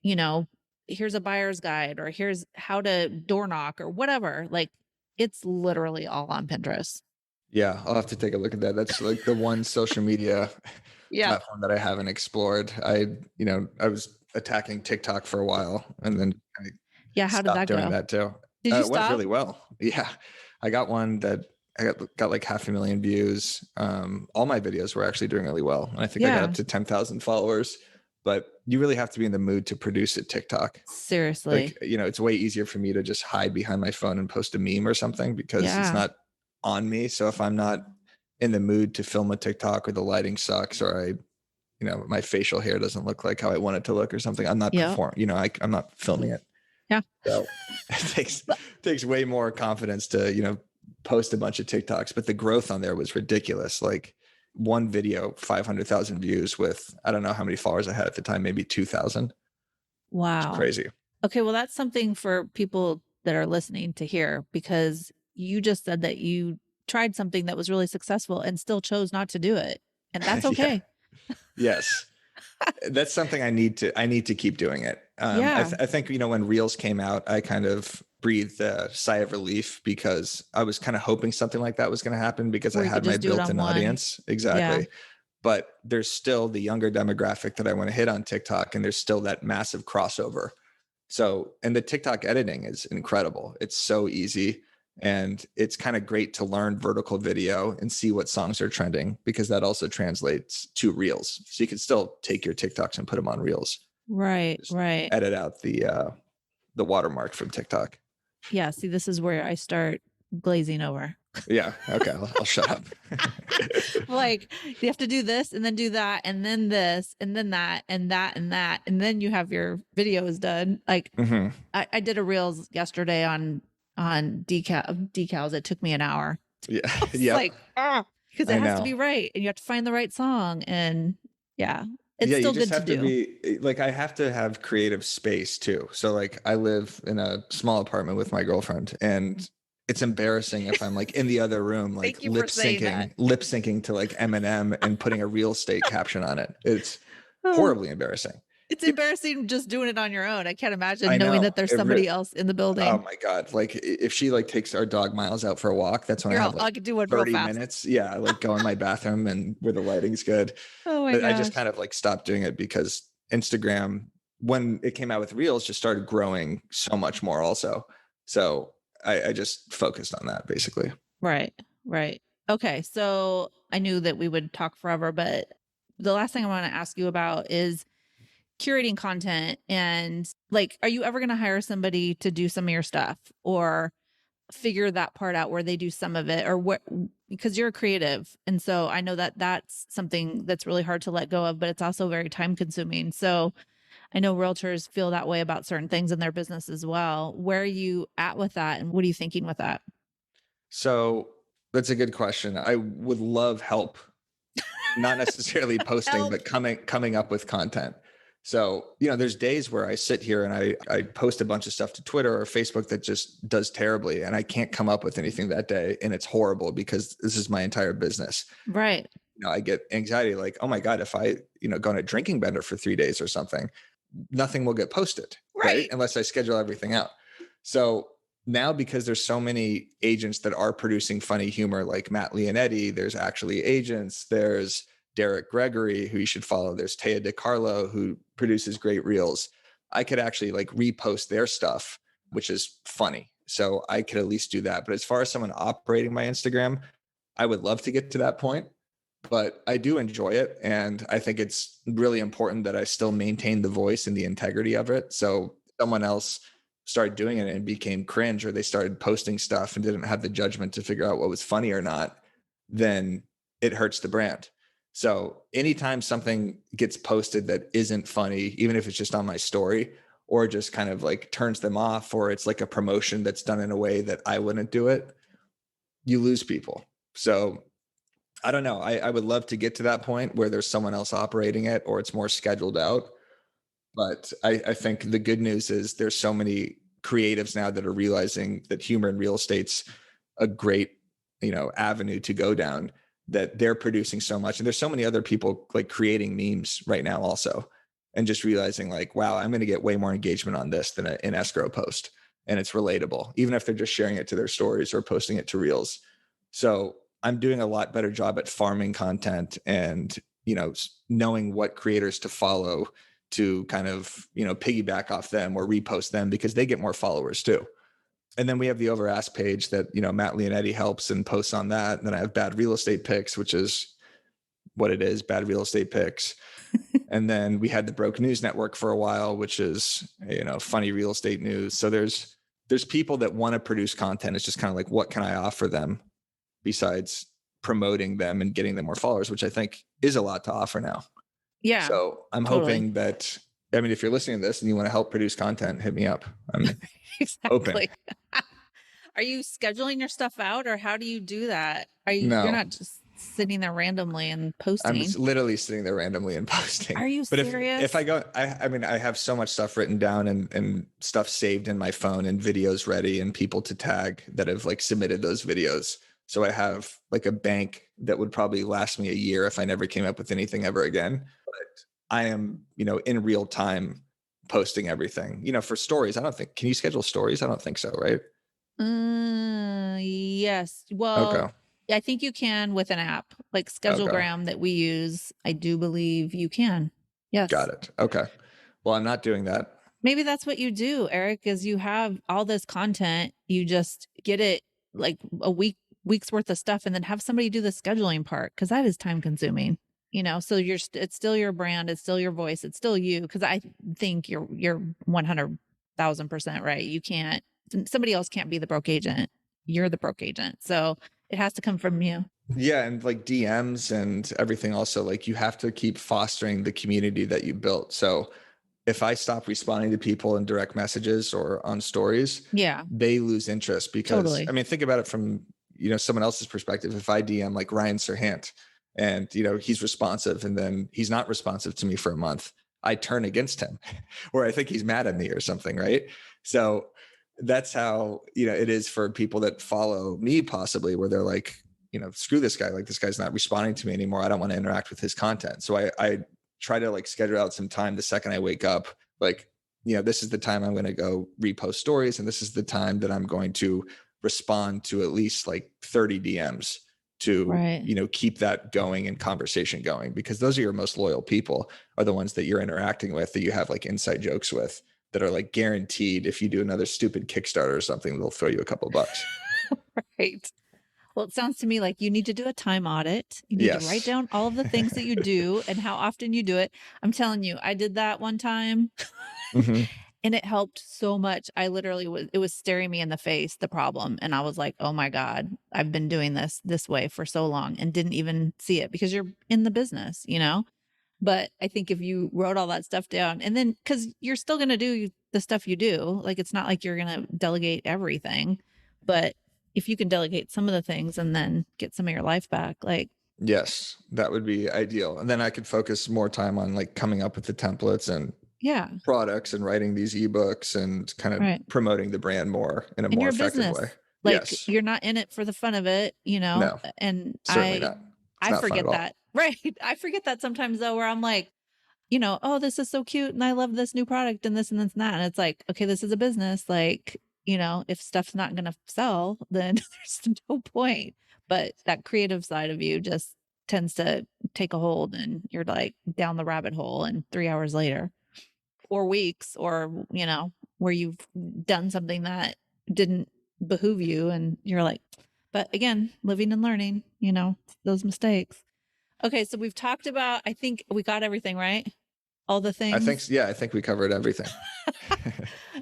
Speaker 1: here's a buyer's guide or here's how to door knock or whatever. Like it's literally all on Pinterest.
Speaker 2: yeah, I'll have to take a look at that. That's like the one social media
Speaker 1: Yeah.
Speaker 2: platform that I haven't explored. I was attacking TikTok for a while, and then I
Speaker 1: Yeah. How did
Speaker 2: stopped
Speaker 1: that
Speaker 2: doing
Speaker 1: go?
Speaker 2: that too.
Speaker 1: Did you
Speaker 2: It went
Speaker 1: stop?
Speaker 2: really well. Yeah. I got one that I got like 500,000 views. All my videos were actually doing really well. And I think I got
Speaker 1: Yeah.
Speaker 2: up to 10,000 followers, but you really have to be in the mood to produce a TikTok. Like,
Speaker 1: Seriously.
Speaker 2: it's way easier for me to just hide behind my phone and post a meme or something, because it's
Speaker 1: Yeah.
Speaker 2: not on me. So if I'm not in the mood to film a TikTok, or the lighting sucks, or my facial hair doesn't look like how I want it to look or something, I'm not
Speaker 1: Yep.
Speaker 2: performing, I'm not filming it.
Speaker 1: Yeah.
Speaker 2: So it takes way more confidence to, post a bunch of TikToks, but the growth on there was ridiculous. Like one video, 500,000 views with, I don't know how many followers I had at the time, maybe 2,000. It's
Speaker 1: Wow.
Speaker 2: crazy.
Speaker 1: Okay. Well, that's something for people that are listening to hear because you just said that you tried something that was really successful and still chose not to do it. And that's
Speaker 2: Yeah.
Speaker 1: okay.
Speaker 2: Yes. That's something I need to keep doing it.
Speaker 1: Yeah.
Speaker 2: I think, when Reels came out, I kind of breathed a sigh of relief, because I was kind of hoping something like that was going to happen, because I
Speaker 1: Where you could
Speaker 2: had my
Speaker 1: just do it on
Speaker 2: built-in
Speaker 1: one.
Speaker 2: audience.
Speaker 1: Yeah.
Speaker 2: Exactly. But there's still the younger demographic that I want to hit on TikTok, and there's still that massive crossover. So, and the TikTok editing is incredible. It's so easy. And it's kind of great to learn vertical video and see what songs are trending, because that also translates to Reels. So you can still take your TikToks and put them on Reels.
Speaker 1: Right.
Speaker 2: Just
Speaker 1: Right.
Speaker 2: edit out the watermark from TikTok.
Speaker 1: Yeah. See, this is where I start glazing over.
Speaker 2: Yeah. Okay. I'll shut up.
Speaker 1: Like you have to do this and then do that and then this and then that and that and that. And then you have your videos done. Like
Speaker 2: Hmm.
Speaker 1: I did a reels yesterday on decals. It took me an hour.
Speaker 2: Yeah.
Speaker 1: It's
Speaker 2: Yep.
Speaker 1: like, because it
Speaker 2: I
Speaker 1: has to
Speaker 2: know.
Speaker 1: be right and you have to find the right song. And yeah, It's
Speaker 2: Yeah, you
Speaker 1: still
Speaker 2: just
Speaker 1: good to
Speaker 2: have to
Speaker 1: do.
Speaker 2: be like, I have to have creative space too. So like I live in a small apartment with my girlfriend, and it's embarrassing if I'm like in the other room, like
Speaker 1: Thank you for saying that.
Speaker 2: lip syncing to like Eminem and putting a real estate caption on it. It's
Speaker 1: Oh,
Speaker 2: horribly embarrassing.
Speaker 1: it's
Speaker 2: You
Speaker 1: embarrassing just doing it on your own. I can't imagine
Speaker 2: I
Speaker 1: knowing
Speaker 2: know
Speaker 1: that there's
Speaker 2: it.
Speaker 1: somebody else in the
Speaker 2: Oh
Speaker 1: building.
Speaker 2: my God. Like if she like takes our dog Miles out for a walk, that's when I
Speaker 1: You're
Speaker 2: have
Speaker 1: all,
Speaker 2: like
Speaker 1: I could do it real
Speaker 2: 30
Speaker 1: fast.
Speaker 2: minutes. Yeah. I like go in my bathroom and where the lighting's good.
Speaker 1: Oh my
Speaker 2: But I just
Speaker 1: gosh.
Speaker 2: kind of like stopped doing it because Instagram, when it came out with Reels, just started growing so much more also. So I just focused on that basically.
Speaker 1: Right. Right. Okay. So I knew that we would talk forever, but the last thing I want to ask you about is curating content. And like, are you ever going to hire somebody to do some of your stuff or figure that part out where they do some of it, or what, because you're a creative. And so I know that that's something that's really hard to let go of, but it's also very time consuming. So I know realtors feel that way about certain things in their business as well. Where are you at with that? And what are you thinking with that?
Speaker 2: So that's a good question. I would love help, not necessarily posting,
Speaker 1: Help.
Speaker 2: but coming up with content. So, there's days where I sit here and I post a bunch of stuff to Twitter or Facebook that just does terribly, and I can't come up with anything that day, and it's horrible because this is my entire business.
Speaker 1: Right.
Speaker 2: I get anxiety like, oh my God, if I, go on a drinking bender for 3 days or something, nothing will get posted, right?
Speaker 1: Right.
Speaker 2: Unless I schedule everything out. So now, because there's so many agents that are producing funny humor, like Matt Leonetti, there's actually agents, there's Derek Gregory, who you should follow. There's Taya DiCarlo, who produces great reels. I could actually like repost their stuff, which is funny. So I could at least do that. But as far as someone operating my Instagram, I would love to get to that point, but I do enjoy it. And I think it's really important that I still maintain the voice and the integrity of it. So someone else started doing it and it became cringe, or they started posting stuff and didn't have the judgment to figure out what was funny or not, then it hurts the brand. So anytime something gets posted that isn't funny, even if it's just on my story, or just kind of like turns them off, or it's like a promotion that's done in a way that I wouldn't do it, you lose people. So I don't know. I would love to get to that point where there's someone else operating it or it's more scheduled out. But I think the good news is there's so many creatives now that are realizing that humor in real estate's a great, avenue to go down, that they're producing so much. And there's so many other people like creating memes right now also. And just realizing like, wow, I'm going to get way more engagement on this than an escrow post. And it's relatable, even if they're just sharing it to their stories or posting it to reels. So I'm doing a lot better job at farming content and, knowing what creators to follow to kind of, piggyback off them or repost them because they get more followers too. And then we have the over ask page that, Matt Leonetti helps and posts on that. And then I have bad real estate picks, which is what it is, bad real estate picks. And then we had the Broke News Network for a while, which is, funny real estate news. So there's people that want to produce content. It's just kind of like, what can I offer them besides promoting them and getting them more followers, which I think is a lot to offer now.
Speaker 1: Yeah.
Speaker 2: So I'm
Speaker 1: Totally.
Speaker 2: hoping that, I mean, if you're listening to this and you want to help produce content, hit me up. I'm open.
Speaker 1: Exactly. Are you scheduling your stuff out or how do you do that? You're
Speaker 2: No,
Speaker 1: not just sitting there randomly and
Speaker 2: I'm
Speaker 1: posting.
Speaker 2: literally sitting there randomly and
Speaker 1: Are
Speaker 2: posting.
Speaker 1: you
Speaker 2: But if I
Speaker 1: serious?
Speaker 2: go, I mean, I have so much stuff written down and stuff saved in my phone and videos ready and people to tag that have like submitted those videos. So I have like a bank that would probably last me a year if I never came up with anything ever again. But I am, in real time posting everything. For stories, I don't think, can you schedule stories? I don't think so, right?
Speaker 1: Yes. Well,
Speaker 2: Okay.
Speaker 1: I think you can with an app like
Speaker 2: Okay.
Speaker 1: Schedulegram that we use. I do believe you can. Yes.
Speaker 2: Got it. Okay. Well, I'm not doing that.
Speaker 1: Maybe that's what you do, Eric, is you have all this content, you just get it like a week's worth of stuff and then have somebody do the scheduling part because that is time consuming. So it's still your brand, it's still your voice, it's still you. Cause I think you're 100,000% right. You can't, somebody else can't be the broke agent. You're the broke agent. So it has to come from you.
Speaker 2: Yeah, and like DMs and everything also, like you have to keep fostering the community that you built. So if I stop responding to people in direct messages or on stories,
Speaker 1: Yeah,
Speaker 2: they lose interest because I
Speaker 1: totally.
Speaker 2: mean, think about it from, someone else's perspective. If I DM like Ryan Serhant and, you know, he's responsive and then he's not responsive to me for a month, I turn against him or I think he's mad at me or something. Right. So that's how, you know, it is for people that follow me possibly, where they're like, you know, screw this guy. Like, this guy's not responding to me anymore. I don't want to interact with his content. So I try to like schedule out some time the second I wake up, like, you know, this is the time I'm going to go repost stories. And this is the time that I'm going to respond to at least like 30 DMs to,
Speaker 1: Right.
Speaker 2: you know, keep that going and conversation going, because those are your most loyal people, are the ones that you're interacting with, that you have like inside jokes with, that are like guaranteed if you do another stupid Kickstarter or something, they'll throw you a couple of bucks.
Speaker 1: Right. Well, it sounds to me like you need to do a time audit. You need to write
Speaker 2: Yes.
Speaker 1: down all of the things that you do and how often you do it. I'm telling you, I did that one time
Speaker 2: Hmm.
Speaker 1: and it helped so much. I literally it was staring me in the face, the problem. And I was like, oh my God, I've been doing this way for so long and didn't even see it because you're in the business, you know? But I think if you wrote all that stuff down and then, because you're still going to do the stuff you do, like it's not like you're going to delegate everything, but if you can delegate some of the things and then get some of your life back, like,
Speaker 2: Yes, that would be ideal. And then I could focus more time on like coming up with the templates and
Speaker 1: yeah,
Speaker 2: products and writing these ebooks and kind of
Speaker 1: right.
Speaker 2: promoting the brand more in a
Speaker 1: And
Speaker 2: more
Speaker 1: your
Speaker 2: effective
Speaker 1: business,
Speaker 2: way.
Speaker 1: like
Speaker 2: Yes.
Speaker 1: you're not in it for the fun of it, you know?
Speaker 2: No,
Speaker 1: And
Speaker 2: certainly not. It's
Speaker 1: I
Speaker 2: not fun at
Speaker 1: forget
Speaker 2: all.
Speaker 1: that. Right. I forget that sometimes though, where I'm like, you know, oh, this is so cute and I love this new product and this and this and that. And it's like, okay, this is a business. Like, you know, if stuff's not going to sell, then there's no point. But that creative side of you just tends to take a hold and you're like down the rabbit hole and 3 hours later or weeks or, you know, where you've done something that didn't behoove you and you're like, but again, living and learning, you know, those mistakes. Okay, so we've talked about, I think we got everything, right? All the
Speaker 2: I think,
Speaker 1: things.
Speaker 2: yeah, I think we covered everything.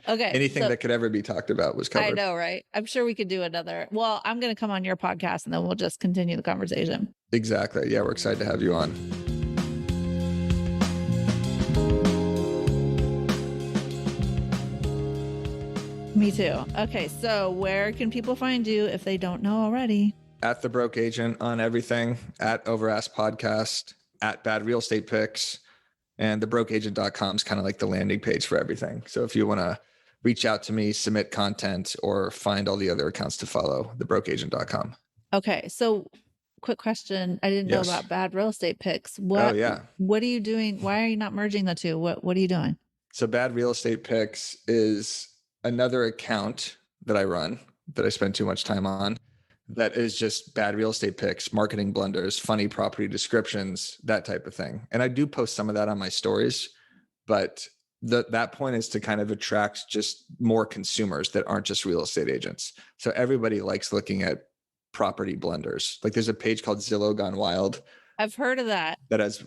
Speaker 1: Okay,
Speaker 2: Anything
Speaker 1: so
Speaker 2: that could ever be talked about was
Speaker 1: I
Speaker 2: covered.
Speaker 1: know, right? I'm sure we could do another. Well, I'm going to come on your podcast and then we'll just continue the conversation.
Speaker 2: Exactly. Yeah, we're excited to have you on.
Speaker 1: Me too. Okay, so where can people find you if they don't know already?
Speaker 2: At The Broke Agent on everything, at Overask Podcast, at Bad Real Estate Picks, and thebrokeagent.com is kind of like the landing page for everything. So if you want to reach out to me, submit content, or find all the other accounts to follow, thebrokeagent.com.
Speaker 1: Okay, so quick question. I didn't know
Speaker 2: Yes.
Speaker 1: about bad real estate picks.
Speaker 2: Oh, yeah.
Speaker 1: What are you doing? Why are you not merging the two? What are you doing?
Speaker 2: So Bad Real Estate Picks is another account that I run that I spend too much time on. That is just bad real estate picks, marketing blunders, funny property descriptions, that type of thing. And I do post some of that on my stories, but that point is to kind of attract just more consumers that aren't just real estate agents. So everybody likes looking at property blunders. Like there's a page called Zillow Gone Wild
Speaker 1: I've heard of that.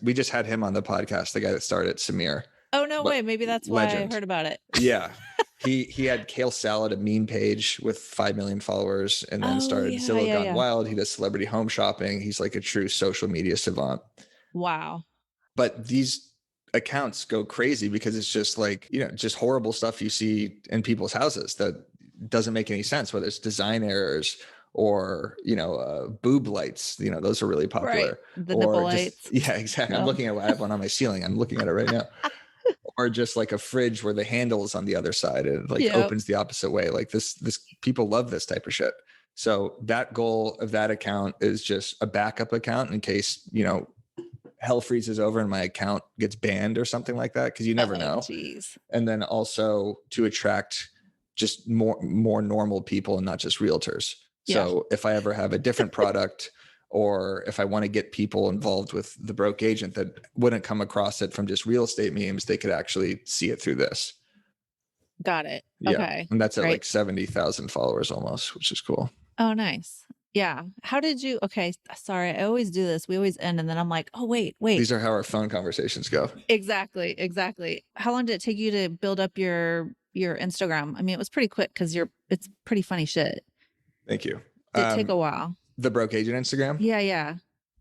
Speaker 2: we just had him on the podcast, the guy that started Samir.
Speaker 1: Oh, no
Speaker 2: But
Speaker 1: way. Maybe that's why I
Speaker 2: legend.
Speaker 1: heard about it.
Speaker 2: Yeah. He had Kale Salad, a meme page with 5 million followers, and then
Speaker 1: Oh,
Speaker 2: started
Speaker 1: yeah,
Speaker 2: Zillow
Speaker 1: yeah,
Speaker 2: Gone
Speaker 1: yeah.
Speaker 2: Wild. He does celebrity home shopping. He's like a true social media savant.
Speaker 1: Wow.
Speaker 2: But these accounts go crazy because it's just like, you know, just horrible stuff you see in people's houses that doesn't make any sense, whether it's design errors or, you know, boob lights, you know, those are really
Speaker 1: Right.
Speaker 2: popular.
Speaker 1: The nipple
Speaker 2: Or just,
Speaker 1: lights.
Speaker 2: yeah, exactly. I'm
Speaker 1: Oh.
Speaker 2: looking at I have one on my ceiling. I'm looking at it right now. Or just like a fridge where the handle is on the other side and like
Speaker 1: Yep.
Speaker 2: opens the opposite way. Like this people love this type of shit. So that goal of that account is just a backup account in case, you know, hell freezes over and my account gets banned or something like that, because you never
Speaker 1: Oh,
Speaker 2: know.
Speaker 1: geez.
Speaker 2: And then also to attract just more normal people and not just realtors.
Speaker 1: Yeah.
Speaker 2: So if I ever have a different product, or if I want to get people involved with the broke agent that wouldn't come across it from just real estate memes, they could actually see it through this.
Speaker 1: Got it.
Speaker 2: Yeah.
Speaker 1: Okay.
Speaker 2: And that's at
Speaker 1: Great.
Speaker 2: like 70,000 followers almost, which is cool.
Speaker 1: Oh, nice. Yeah. How did you? Okay. Sorry. I always do this. We always end and then I'm like, oh, wait.
Speaker 2: These are how our phone conversations go.
Speaker 1: Exactly. Exactly. How long did it take you to build up your Instagram? I mean, it was pretty quick because it's pretty funny shit.
Speaker 2: Thank you.
Speaker 1: Did it take a while?
Speaker 2: The broke agent Instagram.
Speaker 1: Yeah. Yeah.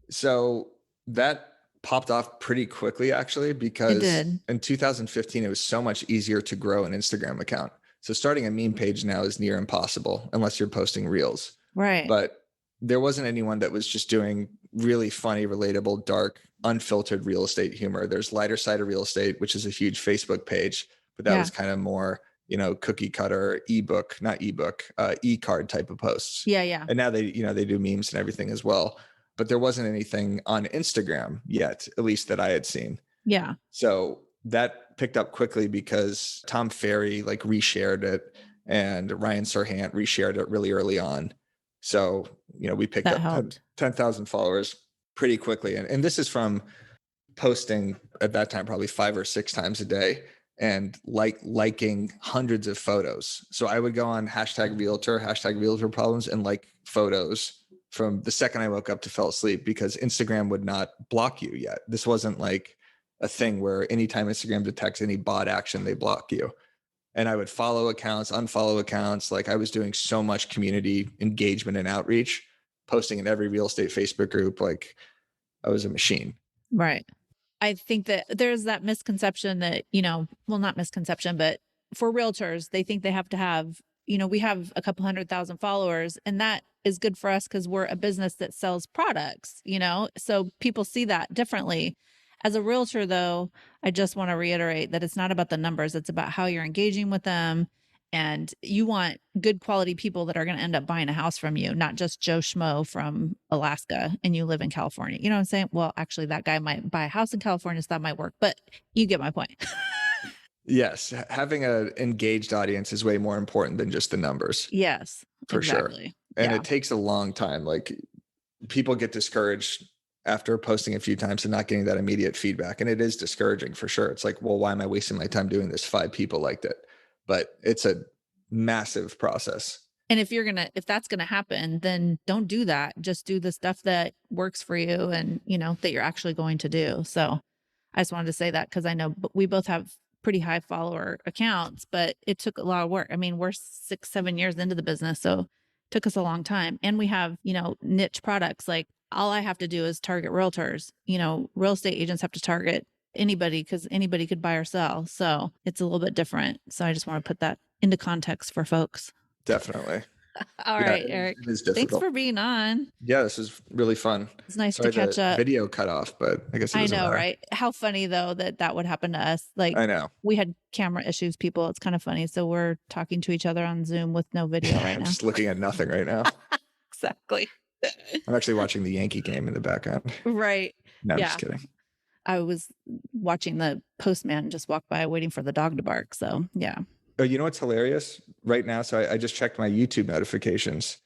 Speaker 2: So that popped off pretty quickly, actually,
Speaker 1: It
Speaker 2: because
Speaker 1: did.
Speaker 2: in 2015, it was so much easier to grow an Instagram account. So starting a meme page now is near impossible unless you're posting reels.
Speaker 1: Right.
Speaker 2: But there wasn't anyone that was just doing really funny, relatable, dark, unfiltered real estate humor. There's Lighter Side of Real Estate, which is a huge Facebook page, but that
Speaker 1: Yeah.
Speaker 2: was kind of more, cookie cutter not ebook, e-card type of posts.
Speaker 1: Yeah. Yeah.
Speaker 2: And now they do memes and everything as well. But there wasn't anything on Instagram yet, at least that I had seen.
Speaker 1: Yeah.
Speaker 2: So that picked up quickly because Tom Ferry like reshared it and Ryan Serhant reshared it really early on. So, we picked
Speaker 1: That
Speaker 2: up
Speaker 1: helped.
Speaker 2: 10,000 followers pretty quickly. And this is from posting at that time, probably 5 or 6 times a day and liking hundreds of photos. So I would go on hashtag realtor problems and like photos from the second I woke up to fell asleep because Instagram would not block you yet. This wasn't like a thing where anytime Instagram detects any bot action, they block you. And I would follow accounts, unfollow accounts. Like I was doing so much community engagement and outreach, posting in every real estate Facebook group. Like I was a machine.
Speaker 1: Right. I think that there's that misconception that, well, not misconception, but for realtors, they think they have to have, we have a couple 100,000 followers, and that is good for us because we're a business that sells products, so people see that differently. As a realtor, though, I just want to reiterate that it's not about the numbers. It's about how you're engaging with them. And you want good quality people that are going to end up buying a house from you, not just Joe Schmo from Alaska and you live in California. You know what I'm saying? Well, actually, that guy might buy a house in California, so that might work, but you get my point.
Speaker 2: Yes. Having an engaged audience is way more important than just the numbers,
Speaker 1: Yes,
Speaker 2: for sure.
Speaker 1: exactly.
Speaker 2: And
Speaker 1: Yeah.
Speaker 2: it takes a long time. Like people get discouraged after posting a few times and not getting that immediate feedback. And it is discouraging for sure. It's like, well, why am I wasting my time doing this? 5 people liked it. But it's a massive process.
Speaker 1: And if that's going to happen, then don't do that. Just do the stuff that works for you and, that you're actually going to do. So I just wanted to say that because I know we both have pretty high follower accounts, but it took a lot of work. I mean, we're 6, 7 years into the business, so it took us a long time. And we have, niche products. Like all I have to do is target realtors. Real estate agents have to target anybody because anybody could buy or sell. So it's a little bit different. So I just want to put that into context for folks.
Speaker 2: Definitely.
Speaker 1: All
Speaker 2: Yeah,
Speaker 1: right, Eric.
Speaker 2: it is
Speaker 1: Thanks
Speaker 2: difficult.
Speaker 1: for being on.
Speaker 2: Yeah, this is really fun.
Speaker 1: It's nice
Speaker 2: Sorry
Speaker 1: to catch
Speaker 2: the
Speaker 1: up.
Speaker 2: video cut off, but I guess it
Speaker 1: I
Speaker 2: doesn't
Speaker 1: know,
Speaker 2: matter.
Speaker 1: right? How funny though that would happen to us. Like
Speaker 2: I know.
Speaker 1: we had camera issues, people. It's kind of funny. So we're talking to each other on Zoom with no video right
Speaker 2: I'm
Speaker 1: now.
Speaker 2: just looking at nothing right now.
Speaker 1: Exactly.
Speaker 2: I'm actually watching the Yankee game in the background.
Speaker 1: Right.
Speaker 2: No, I'm
Speaker 1: Yeah.
Speaker 2: just kidding.
Speaker 1: I was watching the postman just walk by waiting for the dog to bark. So yeah.
Speaker 2: Oh, you know what's hilarious right now? So I just checked my YouTube notifications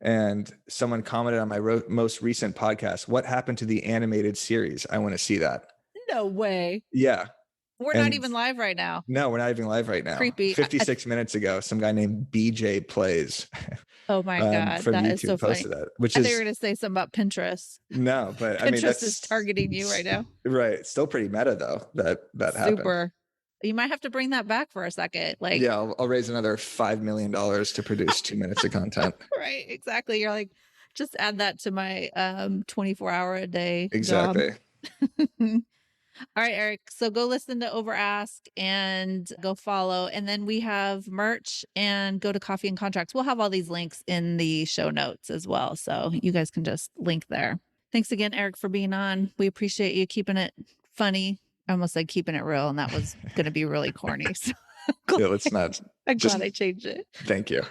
Speaker 2: and someone commented on my most recent podcast. What happened to the animated series? I want to see that.
Speaker 1: No way.
Speaker 2: Yeah.
Speaker 1: We're not even live right now.
Speaker 2: No, we're not even live right now.
Speaker 1: Creepy.
Speaker 2: 56 minutes ago, some guy named BJ Plays.
Speaker 1: Oh my God.
Speaker 2: From
Speaker 1: that
Speaker 2: YouTube
Speaker 1: is so funny.
Speaker 2: posted that, which
Speaker 1: I
Speaker 2: is
Speaker 1: thought you were going to say something about Pinterest.
Speaker 2: no, but I mean,
Speaker 1: Pinterest is targeting you right now.
Speaker 2: Right. It's still pretty meta though, that happened.
Speaker 1: Super. You might have to bring that back for a second. Like,
Speaker 2: yeah, I'll raise another $5 million to produce 2 minutes of content.
Speaker 1: Right. Exactly. You're like, just add that to my 24-hour a day
Speaker 2: Exactly.
Speaker 1: job. All right, Eric. So go listen to Over Ask and go follow. And then we have merch and go to Coffee and Contracts. We'll have all these links in the show notes as well. So you guys can just link there. Thanks again, Eric, for being on. We appreciate you keeping it funny. I almost said keeping it real, and that was going to be really corny. So
Speaker 2: Yeah, let's not.
Speaker 1: I'm glad I changed it.
Speaker 2: Thank you.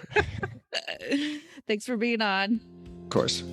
Speaker 1: Thanks for being on.
Speaker 2: Of course.